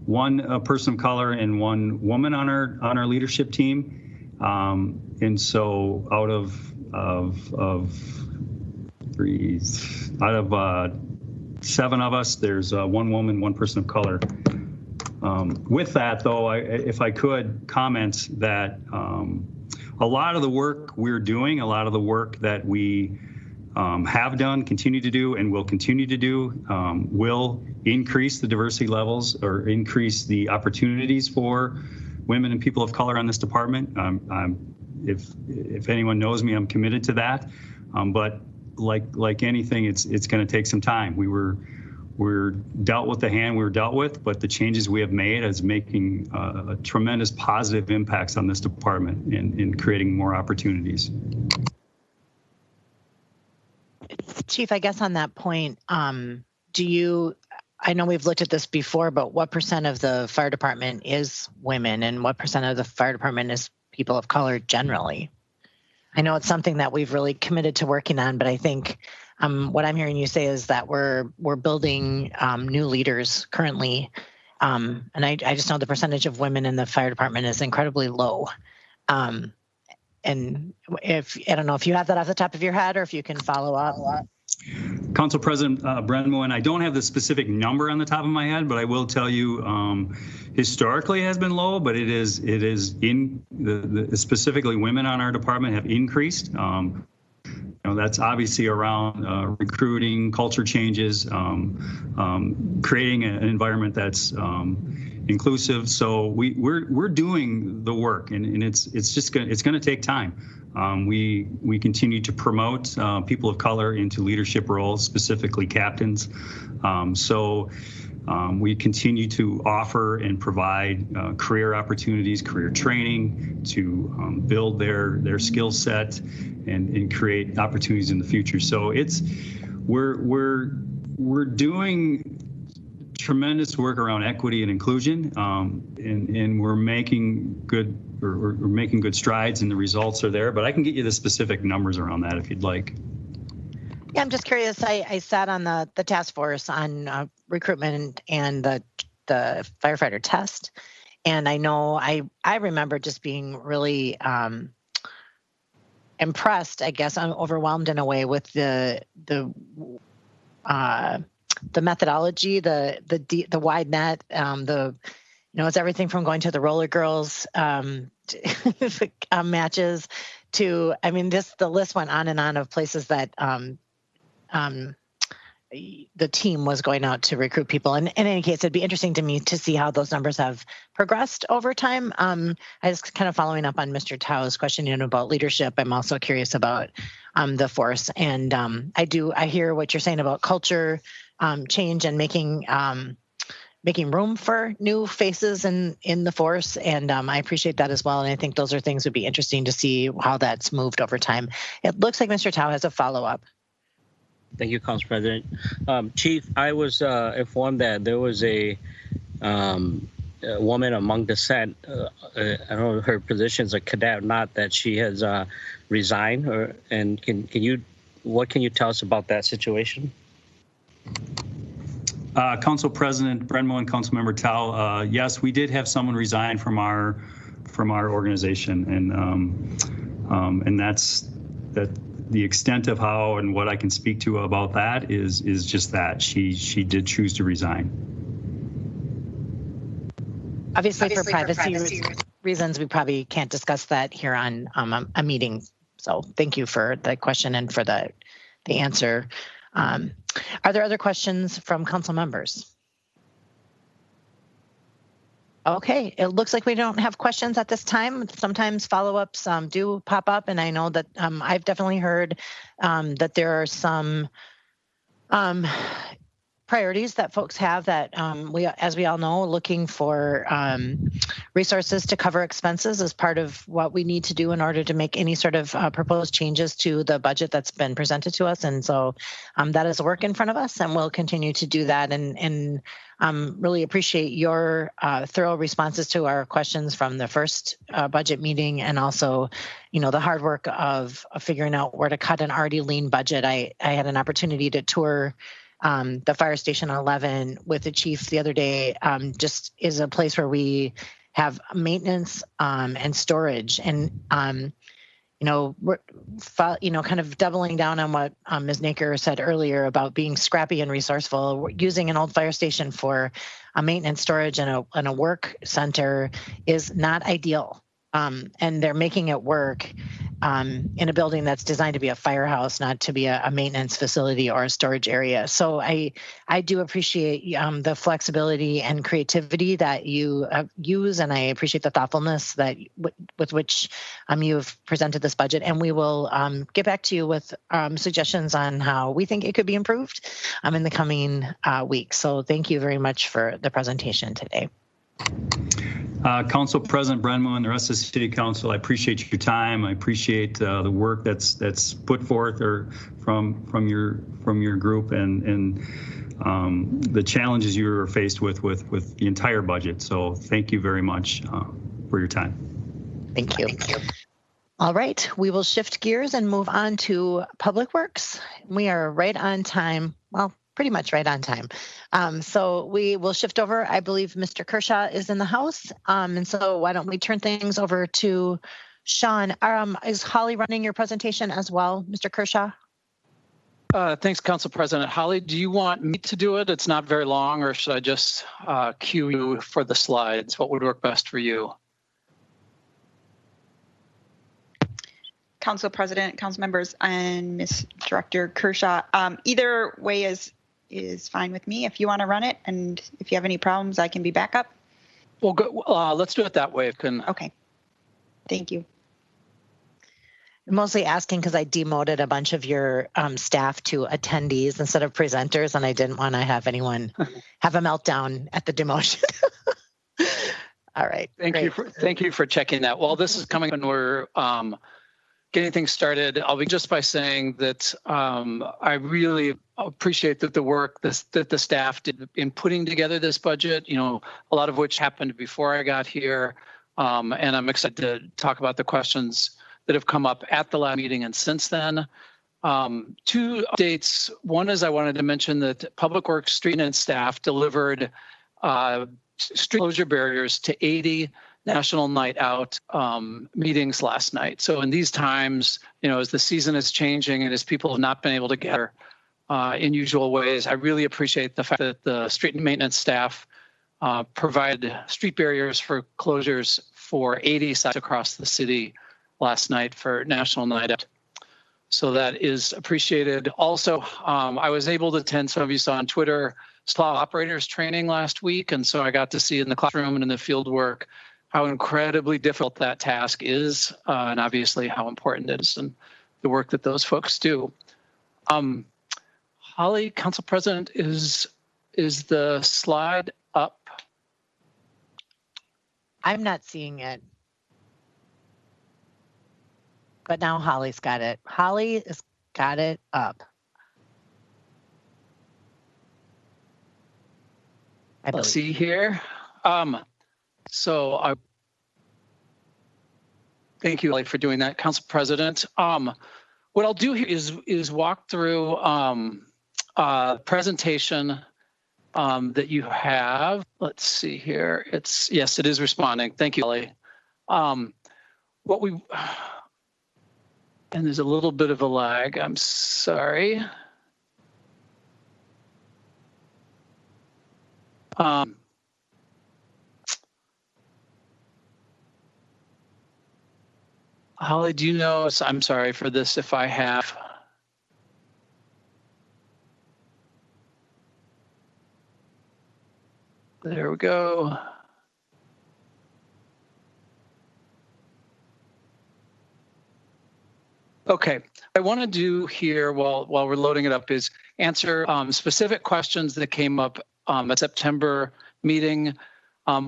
one person of color and one woman on our leadership team, and so out of 7 of us, there's one woman, one person of color. With that, though, if I could comment that a lot of the work we're doing, a lot of the work that we have done, continue to do, and will continue to do will increase the diversity levels or increase the opportunities for women and people of color on this department. If anyone knows me, I'm committed to that. But like anything, it's going to take some time. We're dealt with the hand we were dealt with, but the changes we have made is making a tremendous positive impacts on this department in creating more opportunities. Chief, I guess on that point, I know we've looked at this before, but what % of the fire department is women and what % of the fire department is people of color generally? I know it's something that we've really committed to working on, but I think what I'm hearing you say is that we're building new leaders currently And I just know the percentage of women in the fire department is incredibly low. And I don't know if you have that off the top of your head or if you can follow up. Council President Brenmoen, I don't have the specific number on the top of my head, but I will tell you historically it has been low, but it is in specifically women on our department have increased. That's obviously around recruiting, culture changes, creating an environment that's inclusive. So we're doing the work, and it's going to take time. We continue to promote people of color into leadership roles, specifically captains. We continue to offer and provide career opportunities, career training to build their skill set and create opportunities in the future. So we're doing tremendous work around equity and inclusion, and we're making good strides, and the results are there. But I can get you the specific numbers around that if you'd like. Yeah, I'm just curious. I sat on the task force on recruitment and the firefighter test, and I know I remember just being really impressed. I guess I'm overwhelmed in a way with the methodology, the wide net, it's everything from going to the roller girls matches to, the list went on and on of places that the team was going out to recruit people. And in any case, it'd be interesting to me to see how those numbers have progressed over time. I was kind of following up on Mr. Tao's question about leadership. I'm also curious about the force. And I hear what you're saying about culture change and making room for new faces in the force. And I appreciate that as well. And I think those are things would be interesting to see how that's moved over time. It looks like Mr. Tao has a follow-up. Thank you, Council President. Chief, I was informed that there was a woman among descent. I don't know if her position is a cadet or not, that she has resigned. What can you tell us about that situation? Council President Brenmo and Councilmember Tao, yes, we did have someone resign from our organization, and that's the extent of how and what I can speak to about that is just that she did choose to resign. Obviously for privacy reasons, we probably can't discuss that here on a meeting. So thank you for the question and for the answer. Are there other questions from council members? Okay, it looks like we don't have questions at this time. Sometimes follow-ups do pop up, and I know that I've definitely heard that there are some priorities that folks have that as we all know, looking for resources to cover expenses is part of what we need to do in order to make any sort of proposed changes to the budget that's been presented to us. And so that is work in front of us, and we'll continue to do that and really appreciate your thorough responses to our questions from the first budget meeting, and also, the hard work of figuring out where to cut an already lean budget. I had an opportunity to tour the Fire Station 11 with the chief the other day. Just is a place where we have maintenance and storage, and we're kind of doubling down on what Ms. Naker said earlier about being scrappy and resourceful. We're using an old fire station for a maintenance, storage, and a work center is not ideal. And they're making it work in a building that's designed to be a firehouse, not to be a maintenance facility or a storage area. So I do appreciate the flexibility and creativity that you use, and I appreciate the thoughtfulness that with which you've presented this budget. And we will get back to you with suggestions on how we think it could be improved in the coming weeks. So thank you very much for the presentation today. Council President Brenmo and the rest of the City Council, I appreciate your time. I appreciate the work that's put forth or from your group and the challenges you are faced with the entire budget. So thank you very much for your time. Thank you. All right, we will shift gears and move on to Public Works. We are right on time. Well, pretty much right on time. So we will shift over. I believe Mr. Kershaw is in the house. And so why don't we turn things over to Sean? Is Holly running your presentation as well, Mr. Kershaw? Thanks, Council President. Holly, do you want me to do it? It's not very long, or should I just cue you for the slides? What would work best for you? Council President, council members, and Ms. Director Kershaw. Either way is fine with me. If you want to run it, and if you have any problems, I can be backup. Well, let's do it that way. Okay. Thank you. I'm mostly asking because I demoted a bunch of your staff to attendees instead of presenters, and I didn't want to have anyone have a meltdown at the demotion. All right. Thank you for checking that. Well, this is coming when we're getting things started. I'll be just by saying that I really appreciate the work that the staff did in putting together this budget, a lot of which happened before I got here. And I'm excited to talk about the questions that have come up at the last meeting and since then. Two updates. One is I wanted to mention that Public Works Street Maintenance staff delivered street closure barriers to 80 National Night Out meetings last night. So in these times, as the season is changing and as people have not been able to gather in usual ways, I really appreciate the fact that the street maintenance staff provided street barriers for closures for 80 sites across the city last night for National Night Out. So that is appreciated. Also, I was able to attend, some of you saw on Twitter, SLA operators training last week. And so I got to see in the classroom and in the field work how incredibly difficult that task is, and obviously how important it is and the work that those folks do. Holly, Council President, is the slide up? I'm not seeing it. But now Holly's got it. Holly has got it up. Let's see here. Thank you, Holly, for doing that, Council President. What I'll do here is walk through presentation that you have. Let's see here. Yes, it is responding. Thank you, Holly. And there's a little bit of a lag. I'm sorry. Holly, do you know, I'm sorry for this if I have. There we go. Okay, what I want to do here while we're loading it up is answer specific questions that came up at September meeting.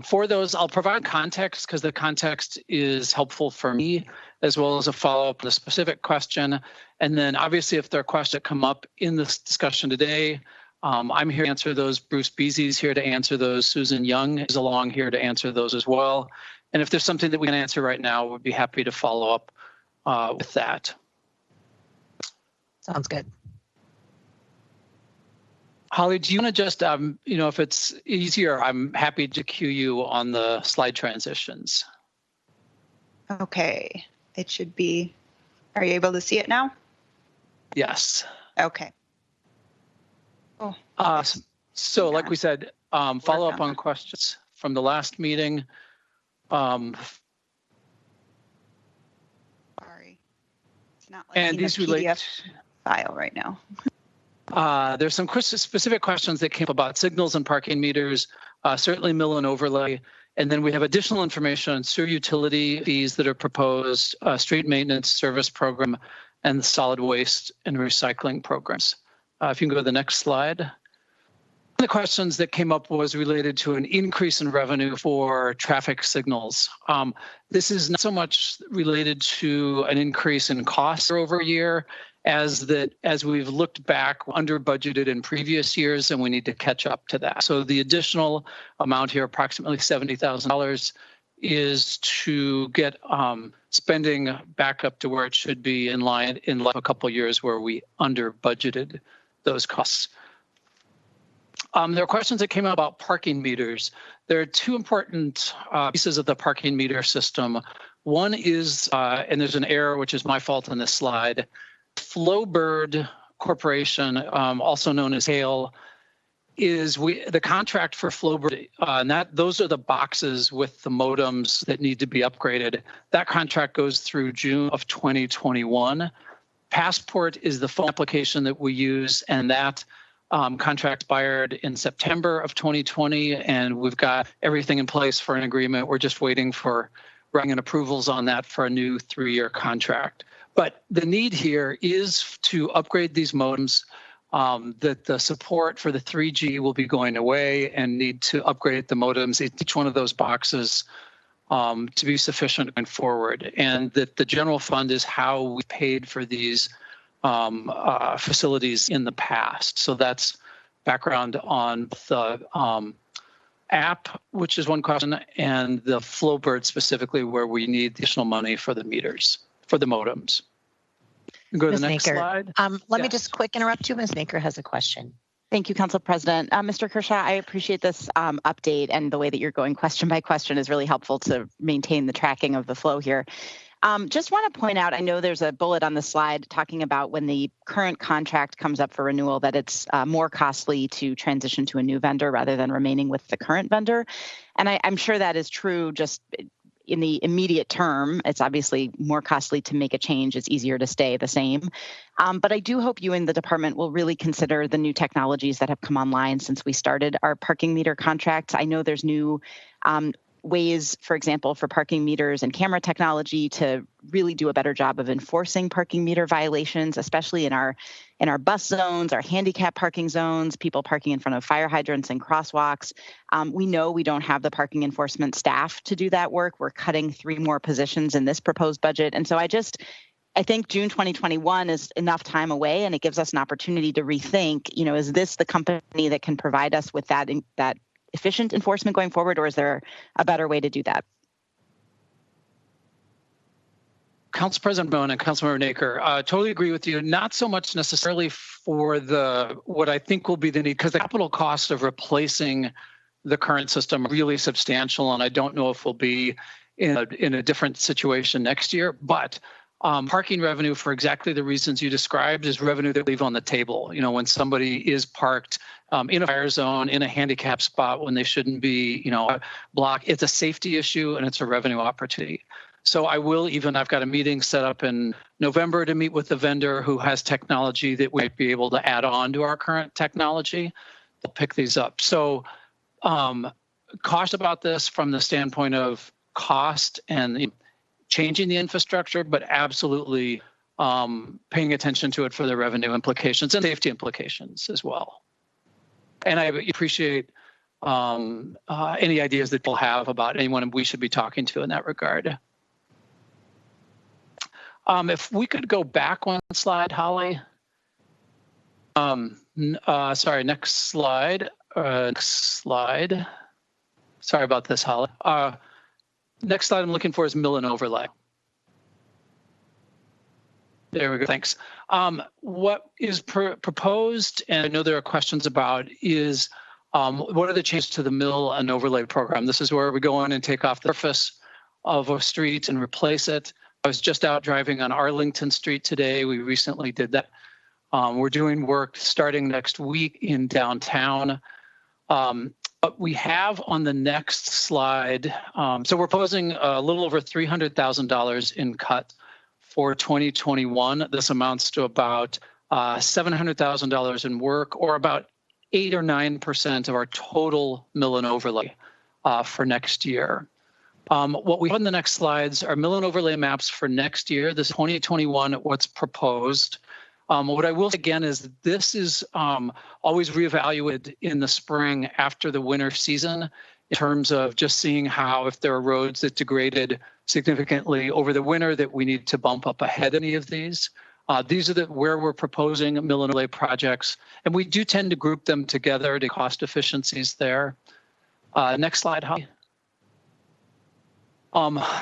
For those, I'll provide context because the context is helpful for me, as well as a follow-up to the specific question. And then obviously if there are questions that come up in this discussion today, I'm here to answer those. Bruce Beasley's here to answer those. Susan Young is along here to answer those as well. And if there's something that we can answer right now, we'd be happy to follow up with that. Sounds good. Holly, do you want to just, if it's easier, I'm happy to cue you on the slide transitions. Okay, it should be, are you able to see it now? Yes. Okay. Oh. So like we said, follow up on questions from the last meeting. Sorry. It's not like and these relate file right now. There's some specific questions that came up about signals and parking meters, certainly mill and overlay. And then we have additional information on sewer utility fees that are proposed, street maintenance service program, and the solid waste and recycling programs. If you can go to the next slide. One of the questions that came up was related to an increase in revenue for traffic signals. This is not so much related to an increase in costs over a year, as we've looked back, under budgeted in previous years, and we need to catch up to that. So the additional amount here, approximately $70,000, is to get spending back up to where it should be in line in a couple of years where we under budgeted those costs. There are questions that came out about parking meters. There are two important pieces of the parking meter system. One is, and there's an error, which is my fault on this slide, Flowbird Corporation, also known as HALE, is the contract for Flowbird, and those are the boxes with the modems that need to be upgraded. That contract goes through June of 2021. Passport is the phone application that we use, and that contract expired in September of 2020, and we've got everything in place for an agreement. We're just waiting for writing and approvals on that for a new 3-year contract. But the need here is to upgrade these modems, that the support for the 3G will be going away and need to upgrade the modems, each one of those boxes, to be sufficient going forward. And that the general fund is how we paid for these facilities in the past. So that's background on the app, which is one question, and the Flowbird specifically, where we need additional money for the meters, for the modems. Go to Ms. the next Naker, slide. let me Yes. just quick interrupt you. Ms. Naker has a question. Thank you, Council President. Mr. Kershaw, I appreciate this update, and the way that you're going question by question is really helpful to maintain the tracking of the flow here. Just want to point out, I know there's a bullet on the slide talking about when the current contract comes up for renewal, that it's more costly to transition to a new vendor rather than remaining with the current vendor. And I'm sure that is true just in the immediate term. It's obviously more costly to make a change. It's easier to stay the same. But I do hope you and the department will really consider the new technologies that have come online since we started our parking meter contracts. I know there's new ways, for example, for parking meters and camera technology to really do a better job of enforcing parking meter violations, especially in our bus zones, our handicap parking zones, people parking in front of fire hydrants and crosswalks. We know we don't have the parking enforcement staff to do that work. We're cutting 3 more positions in this proposed budget. And so I think June 2021 is enough time away, and it gives us an opportunity to rethink, is this the company that can provide us with that efficient enforcement going forward, or is there a better way to do that? Council President Bone and Councilmember Naker, totally agree with you. Not so much necessarily for what I think will be the need, because the capital cost of replacing the current system are really substantial, and I don't know if we'll be in a different situation next year. But parking revenue, for exactly the reasons you described, is revenue that we leave on the table. When somebody is parked in a fire zone, in a handicap spot when they shouldn't be, block, it's a safety issue and it's a revenue opportunity. So I've got a meeting set up in November to meet with the vendor who has technology that we might be able to add on to our current technology. They'll pick these up. So cautious about this from the standpoint of cost and changing the infrastructure, but absolutely paying attention to it for the revenue implications and safety implications as well. And I appreciate any ideas that people have about anyone we should be talking to in that regard. If we could go back one slide, Holly. Sorry, next slide. Next slide. Sorry about this, Holly. Next slide I'm looking for is mill and overlay. There we go, thanks. What is proposed, and I know there are questions about, is what are the changes to the mill and overlay program? This is where we go in and take off the surface of a street and replace it. I was just out driving on Arlington Street today. We recently did that. We're doing work starting next week in downtown. But we have on the next slide, so we're proposing a little over $300,000 in cut for 2021. This amounts to about $700,000 in work, or about 8 or 9% of our total mill and overlay for next year. What we have on the next slides are mill and overlay maps for next year. This 2021, what's proposed. What I will say again is this is always reevaluated in the spring after the winter season in terms of just seeing how, if there are roads that degraded significantly over the winter, that we need to bump up ahead any of these. These are where we're proposing mill and overlay projects, and we do tend to group them together to cost efficiencies there. Next slide, Holly.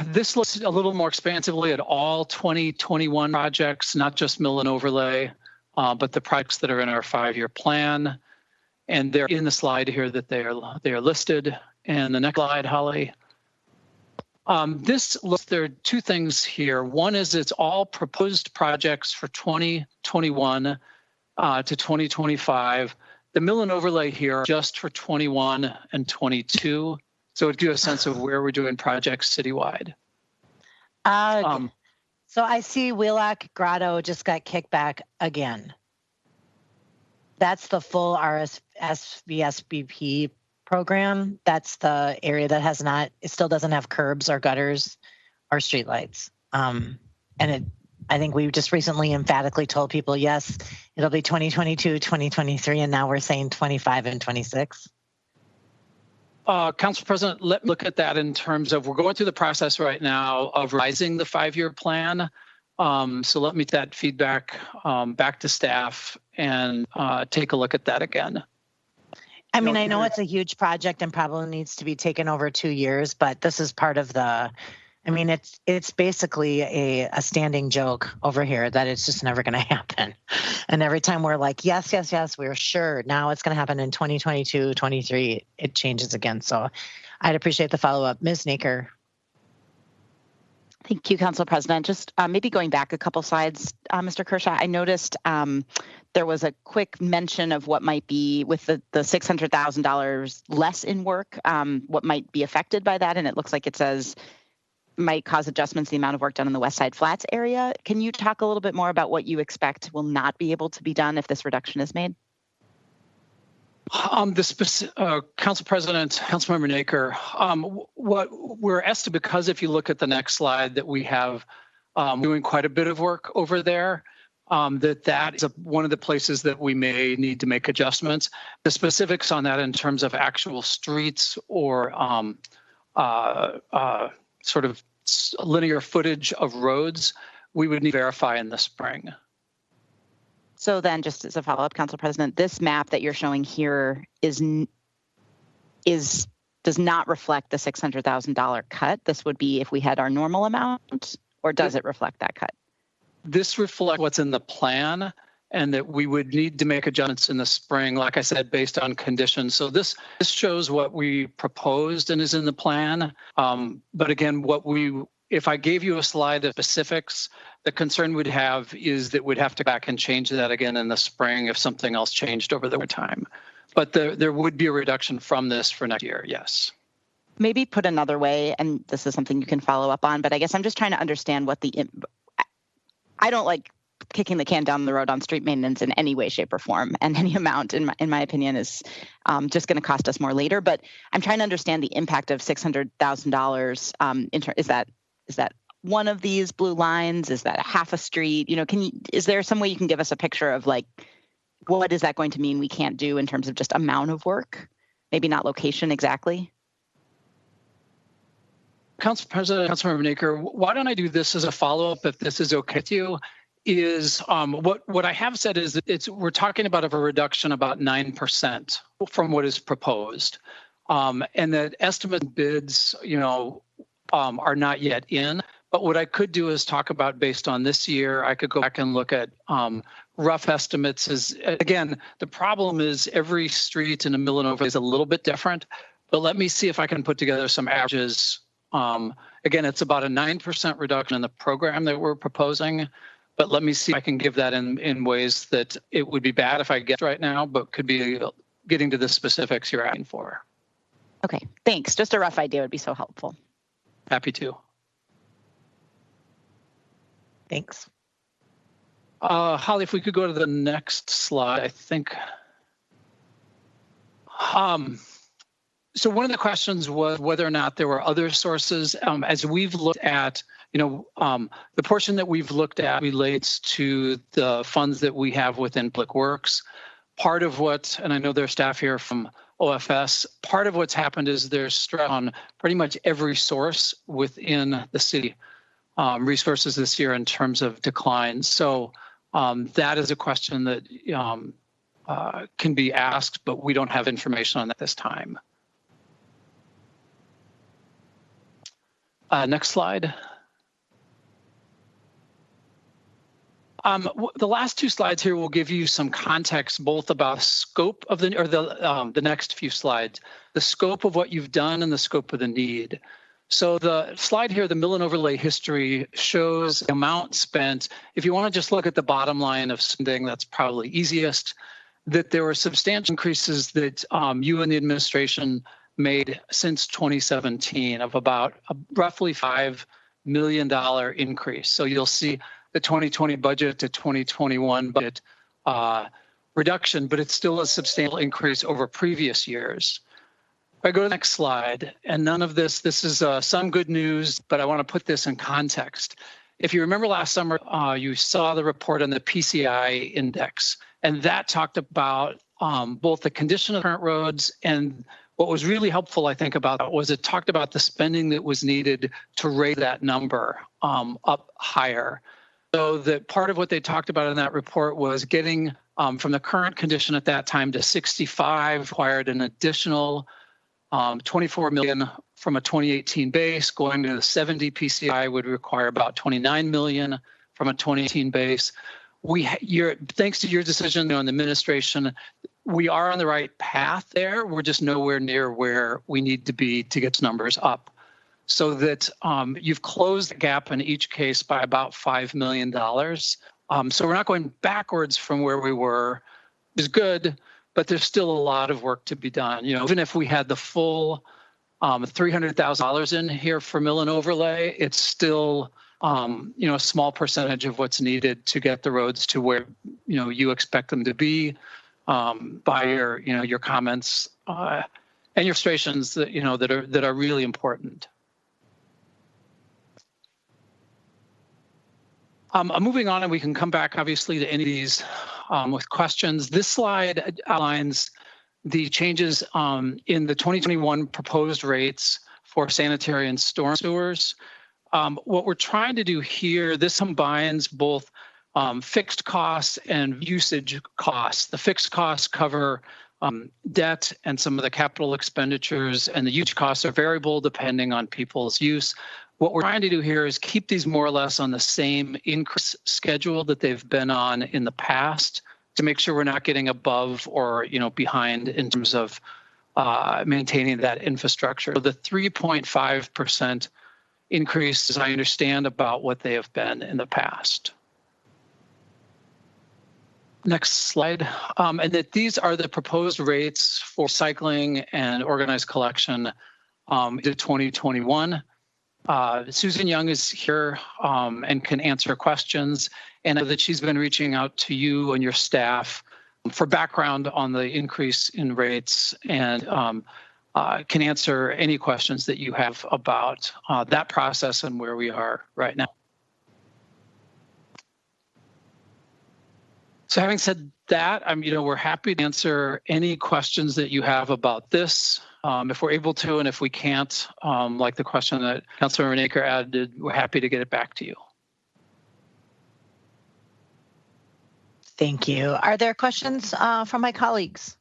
This looks a little more expansively at all 2021 projects, not just mill and overlay, but the projects that are in our 5-year plan. and they're in the slide here that they are listed. And the next slide, Holly. There are two things here. One is it's all proposed projects for 2021 to 2025. The mill and overlay here are just for 21 and 22. So it gives you a sense of where we're doing projects citywide. So I see Wheelock Grotto just got kicked back again. That's the full SVSBP program. That's the area that it still doesn't have curbs or gutters or streetlights. I think we just recently emphatically told people, yes, it'll be 2022, 2023, and now we're saying 25 and 26. Council President, let me look at that in terms of, we're going through the process right now of revising the 5-year plan. So let me take that feedback back to staff and take a look at that again. I mean, I know it's a huge project and probably needs to be taken over 2 years, but this is part of it's basically a standing joke over here that it's just never going to happen. And every time we're like, yes, we're sure. Now it's going to happen in 2022, 23, it changes again. So I'd appreciate the follow-up. Ms. Naker. Thank you, Council President. Just maybe going back a couple slides, Mr. Kershaw, I noticed there was a quick mention of what might be with the $600,000 less in work, what might be affected by that. And it looks like it says might cause adjustments to the amount of work done in the West Side Flats area. Can you talk a little bit more about what you expect will not be able to be done if this reduction is made? Council President, Councilmember Naker, what we're estimating, because if you look at the next slide, that we have doing quite a bit of work over there, that is one of the places that we may need to make adjustments. The specifics on that in terms of actual streets or sort of linear footage of roads, we would need to verify in the spring. So then, just as a follow-up, Council President, this map that you're showing here does not reflect the $600,000 cut. This would be if we had our normal amount, or does it reflect that cut? This reflects what's in the plan, and that we would need to make adjustments in the spring, like I said, based on conditions. So this shows what we proposed and is in the plan. But again, if I gave you a slide of specifics, the concern we'd have is that we'd have to go back and change that again in the spring if something else changed over the time. But there would be a reduction from this for next year, yes. Maybe put another way, and this is something you can follow up on, but I guess I'm just trying to understand what I don't like kicking the can down the road on street maintenance in any way, shape, or form, and any amount, in my opinion, is just going to cost us more later. But I'm trying to understand the impact of $600,000. Is that one of these blue lines? Is that a half a street? Is there some way you can give us a picture of like, what is that going to mean we can't do in terms of just amount of work? Maybe not location exactly. Council President, Councilmember Naker, why don't I do this as a follow-up if this is okay with you? Is what I have said is that we're talking about a reduction about 9% from what is proposed, and that estimate bids, are not yet in. But what I could do is talk about based on this year. I could go back and look at rough estimates. Again, the problem is every street in the mill and overlay is a little bit different. But let me see if I can put together some averages. Again, it's about a 9% reduction in the program that we're proposing. But let me see if I can give that in ways that it would be bad if I guessed right now, but could be getting to the specifics you're asking for. Okay, thanks. Just a rough idea would be so helpful. Happy to. Thanks. Holly, if we could go to the next slide, I think. So one of the questions was whether or not there were other sources. As we've looked at, the portion that we've looked at relates to the funds that we have within Public Works. Part of what, and I know there's staff here from OFS, part of what's happened is there's stress on pretty much every source within the city resources this year in terms of declines. So that is a question that can be asked, but we don't have information on that this time. Next slide. The last two slides here will give you some context, both about scope of the next few slides, the scope of what you've done and the scope of the need. So the slide here, the mill and overlay history, shows the amount spent. If you want to just look at the bottom line of spending, that's probably easiest. That there were substantial increases that you and the administration made since 2017 of about a roughly $5 million increase. So you'll see the 2020 budget to 2021 budget reduction, but it's still a substantial increase over previous years. If I go to the next slide, and none of this is some good news, but I want to put this in context. If you remember last summer, you saw the report on the PCI index, and that talked about both the condition of current roads, and what was really helpful, I think, about that was it talked about the spending that was needed to raise that number up higher. So that part of what they talked about in that report was getting from the current condition at that time to 65 required an additional 24 million from a 2018 base. Going to the 70 PCI would require about 29 million from a 2018 base. Thanks to your decision on the administration, we are on the right path there. We're just nowhere near where we need to be to get numbers up. So that you've closed the gap in each case by about $5 million. So we're not going backwards from where we were. It's good, but there's still a lot of work to be done. Even if we had the full $300,000 in here for mill and overlay, it's still a small percentage of what's needed to get the roads to where you expect them to be by your comments and your frustrations that are really important. Moving on, and we can come back, obviously, to any of these with questions. This slide outlines the changes in the 2021 proposed rates for sanitary and storm sewers. What we're trying to do here, this combines both fixed costs and usage costs. The fixed costs cover debt and some of the capital expenditures, and the usage costs are variable depending on people's use. What we're trying to do here is keep these more or less on the same increase schedule that they've been on in the past to make sure we're not getting above or behind in terms of maintaining that infrastructure. The 3.5% increase, as I understand, about what they have been in the past. Next slide. And that these are the proposed rates for recycling and organized collection to 2021. Susan Young is here and can answer questions, and I know that she's been reaching out to you and your staff for background on the increase in rates and can answer any questions that you have about that process and where we are right now. So having said that, we're happy to answer any questions that you have about this. If we're able to, and if we can't, like the question that Councilor Rienecker added, we're happy to get it back to you. Thank you. Are there questions from my colleagues?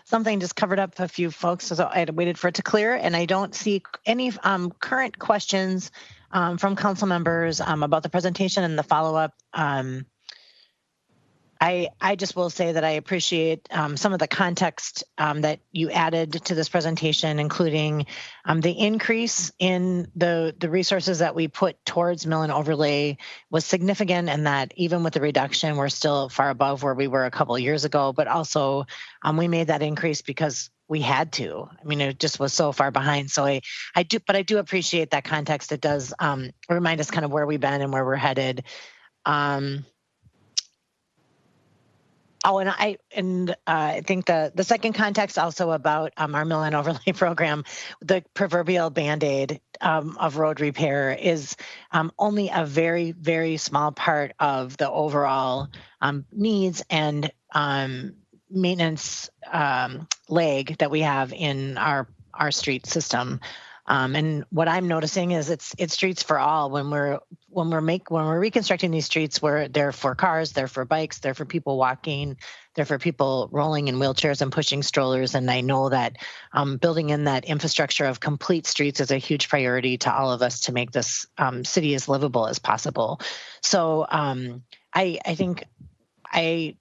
Something just covered up a few folks, so I had waited for it to clear, and I don't see any current questions from council members about the presentation and the follow-up. I just will say that I appreciate some of the context that you added to this presentation, including the increase in the resources that we put towards mill and overlay was significant, and that even with the reduction, we're still far above where we were a couple of years ago. But also, we made that increase because we had to. It just was so far behind. So I do appreciate that context. It does remind us kind of where we've been and where we're headed. I think the second context also about our mill and overlay program, the proverbial Band-Aid of road repair is only a very, very small part of the overall needs and maintenance leg that we have in our street system. And what I'm noticing is it's streets for all when when we're reconstructing these streets, they're for cars, they're for bikes, they're for people walking, they're for people rolling in wheelchairs and pushing strollers. And I know that building in that infrastructure of complete streets is a huge priority to all of us to make this city as livable as possible. So I think I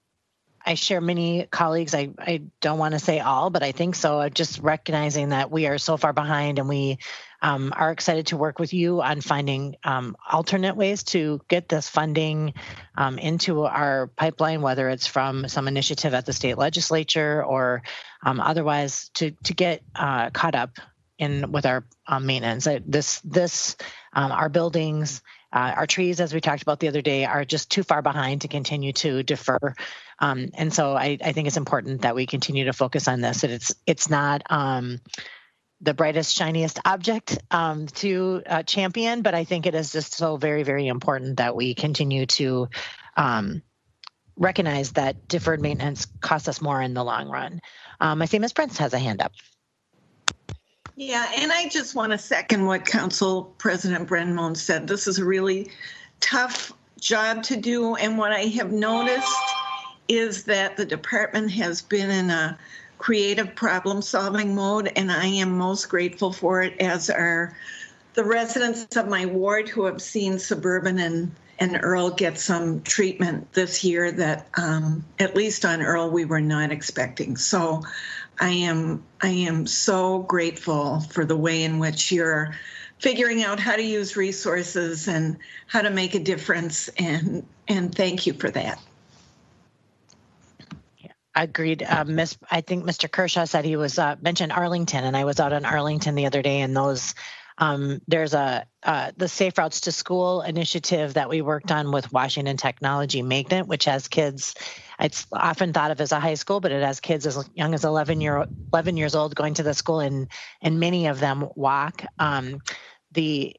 share many colleagues. I don't want to say all, but I think so. Just recognizing that we are so far behind, and we are excited to work with you on finding alternate ways to get this funding into our pipeline, whether it's from some initiative at the state legislature or otherwise to get caught up with our maintenance. Our buildings, our trees, as we talked about the other day, are just too far behind to continue to defer. And so I think it's important that we continue to focus on this. That it's not the brightest, shiniest object to champion, but I think it is just so very, very important that we continue to recognize that deferred maintenance costs us more in the long run. I see Ms. Prince has a hand up. Yeah, and I just want to second what Council President Brandemose said. This is a really tough job to do, and what I have noticed is that the department has been in a creative problem-solving mode, and I am most grateful for it, as are the residents of my ward who have seen Suburban and Earl get some treatment this year that, at least on Earl, we were not expecting. So I am so grateful for the way in which you're figuring out how to use resources and how to make a difference, and thank you for that. Agreed. I think Mr. Kershaw said he was mentioned Arlington, and I was out in Arlington the other day, and those there's the Safe Routes to School initiative that we worked on with Washington Technology Magnet, which has kids. It's often thought of as a high school, but it has kids as young as 11 years old going to the school, and many of them walk. The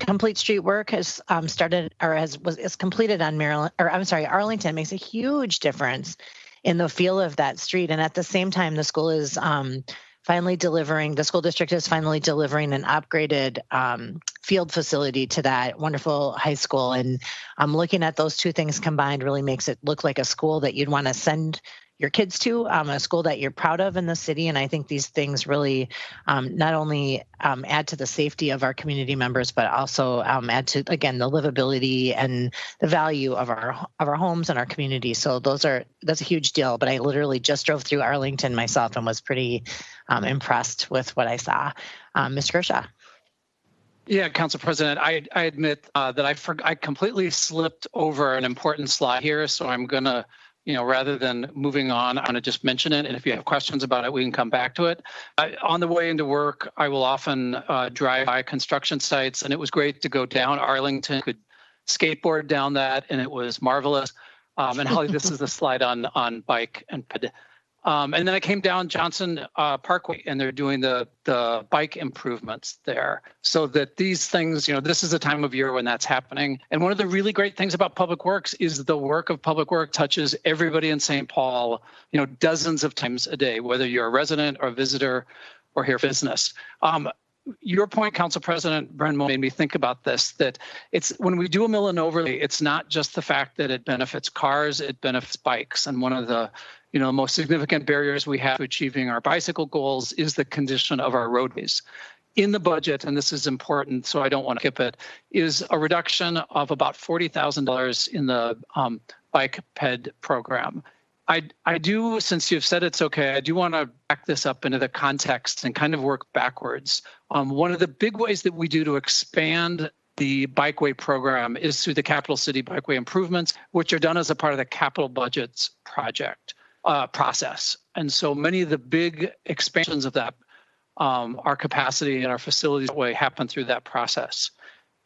complete street work has started or is completed on Arlington. Makes a huge difference in the feel of that street, and at the same time, the school is the school district is finally delivering an upgraded field facility to that wonderful high school. And looking at those two things combined really makes it look like a school that you'd want to send your kids to, a school that you're proud of in the city. And I think these things really not only add to the safety of our community members, but also add to, again, the livability and the value of our homes and our community. So that's a huge deal. But I literally just drove through Arlington myself and was pretty impressed with what I saw. Mr. Kershaw. Yeah, Council President, I admit that I completely slipped over an important slide here, so I'm going to, rather than moving on, I'm going to just mention it. And if you have questions about it, we can come back to it. On the way into work, I will often drive by construction sites, and it was great to go down Arlington, could skateboard down that, and it was marvelous. And Holly, this is the slide on bike and ped. And then I came down Johnson Parkway, and they're doing the bike improvements there, so that these things, this is a time of year when that's happening. And one of the really great things about Public Works is the work of Public Works touches everybody in St. Paul, dozens of times a day, whether you're a resident or a visitor or here for business. Your point, Council President Brandemose, made me think about this, that it's when we do a mill and overlay, it's not just the fact that it benefits cars, it benefits bikes. And one of the most significant barriers we have to achieving our bicycle goals is the condition of our roadways. In the budget, and this is important, so I don't want to skip it, is a reduction of about $40,000 in the bike ped program. I do, since you've said it's okay, I do want to back this up into the context and kind of work backwards. One of the big ways that we do to expand the bikeway program is through the Capital City Bikeway Improvements, which are done as a part of the capital budgets project process. And so many of the big expansions of that, our capacity and our facilities way happen through that process.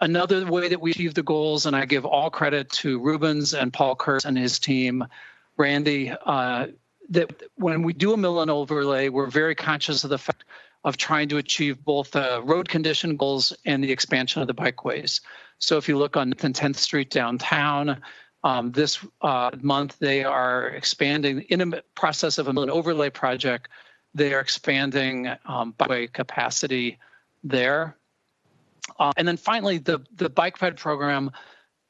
Another way that we achieve the goals, and I give all credit to Rubens and Paul Kurtz and his team, Randy, that when we do a mill and overlay, we're very conscious of the fact of trying to achieve both the road condition goals and the expansion of the bikeways. So if you look on 10th Street downtown, this month they are expanding in a process of a mill and overlay project. They are expanding bikeway capacity there. And then finally, the Bike Ped program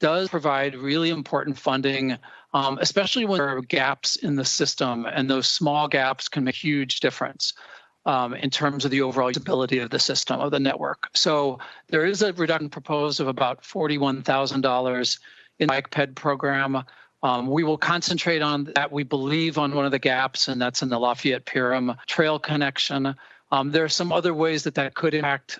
does provide really important funding, especially when there are gaps in the system, and those small gaps can make a huge difference in terms of the overall usability of the system, of the network. So there is a reduction proposed of about $41,000 in the Bike Ped program. We will concentrate on that, we believe, on one of the gaps, and that's in the Lafayette-Pyram trail connection. There are some other ways that could impact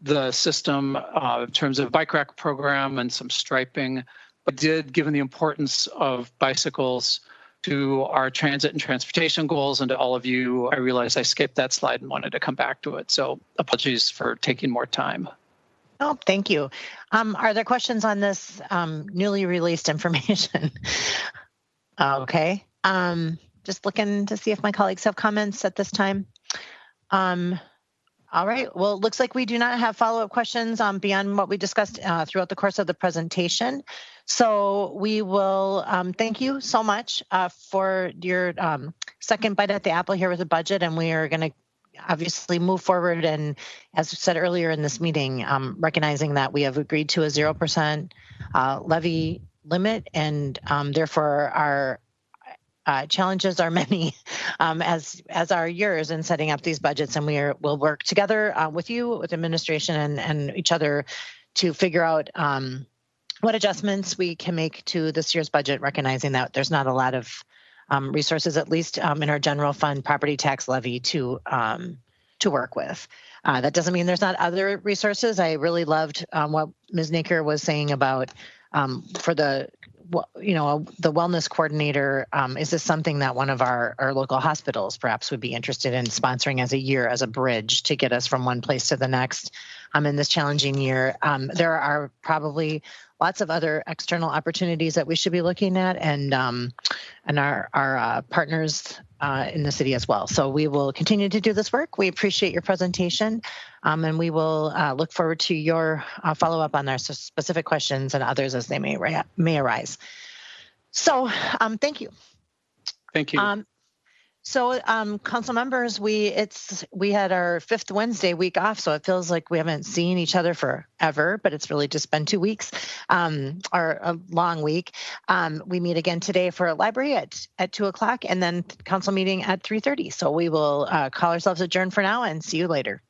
the system in terms of bike rack program and some striping, but given the importance of bicycles to our transit and transportation goals and to all of you, I realized I skipped that slide and wanted to come back to it. So apologies for taking more time. Oh, thank you. Are there questions on this newly released information? Okay. Just looking to see if my colleagues have comments at this time. All right. Well, it looks like we do not have follow-up questions beyond what we discussed throughout the course of the presentation. So we will thank you so much for your second bite at the apple here with the budget, and we are going to obviously move forward. And as I said earlier in this meeting, recognizing that we have agreed to a 0% levy limit, and therefore our challenges are many, as are yours in setting up these budgets, and we'll work together with you, with administration, and each other to figure out what adjustments we can make to this year's budget, recognizing that there's not a lot of resources, at least in our general fund property tax levy, to work with. That doesn't mean there's not other resources. I really loved what Ms. Naker was saying about for the wellness coordinator. Is this something that one of our local hospitals perhaps would be interested in sponsoring as a bridge to get us from one place to the next in this challenging year? There are probably lots of other external opportunities that we should be looking at, and our partners in the city as well. So we will continue to do this work. We appreciate your presentation, and we will look forward to your follow-up on our specific questions and others as they may arise. So thank you. Thank you. So council members, we had our 5th Wednesday week off, so it feels like we haven't seen each other forever, but it's really just been 2 weeks, or a long week. We meet again today for a library at 2:00, and then council meeting at 3:30. So we will call ourselves adjourned for now and see you later.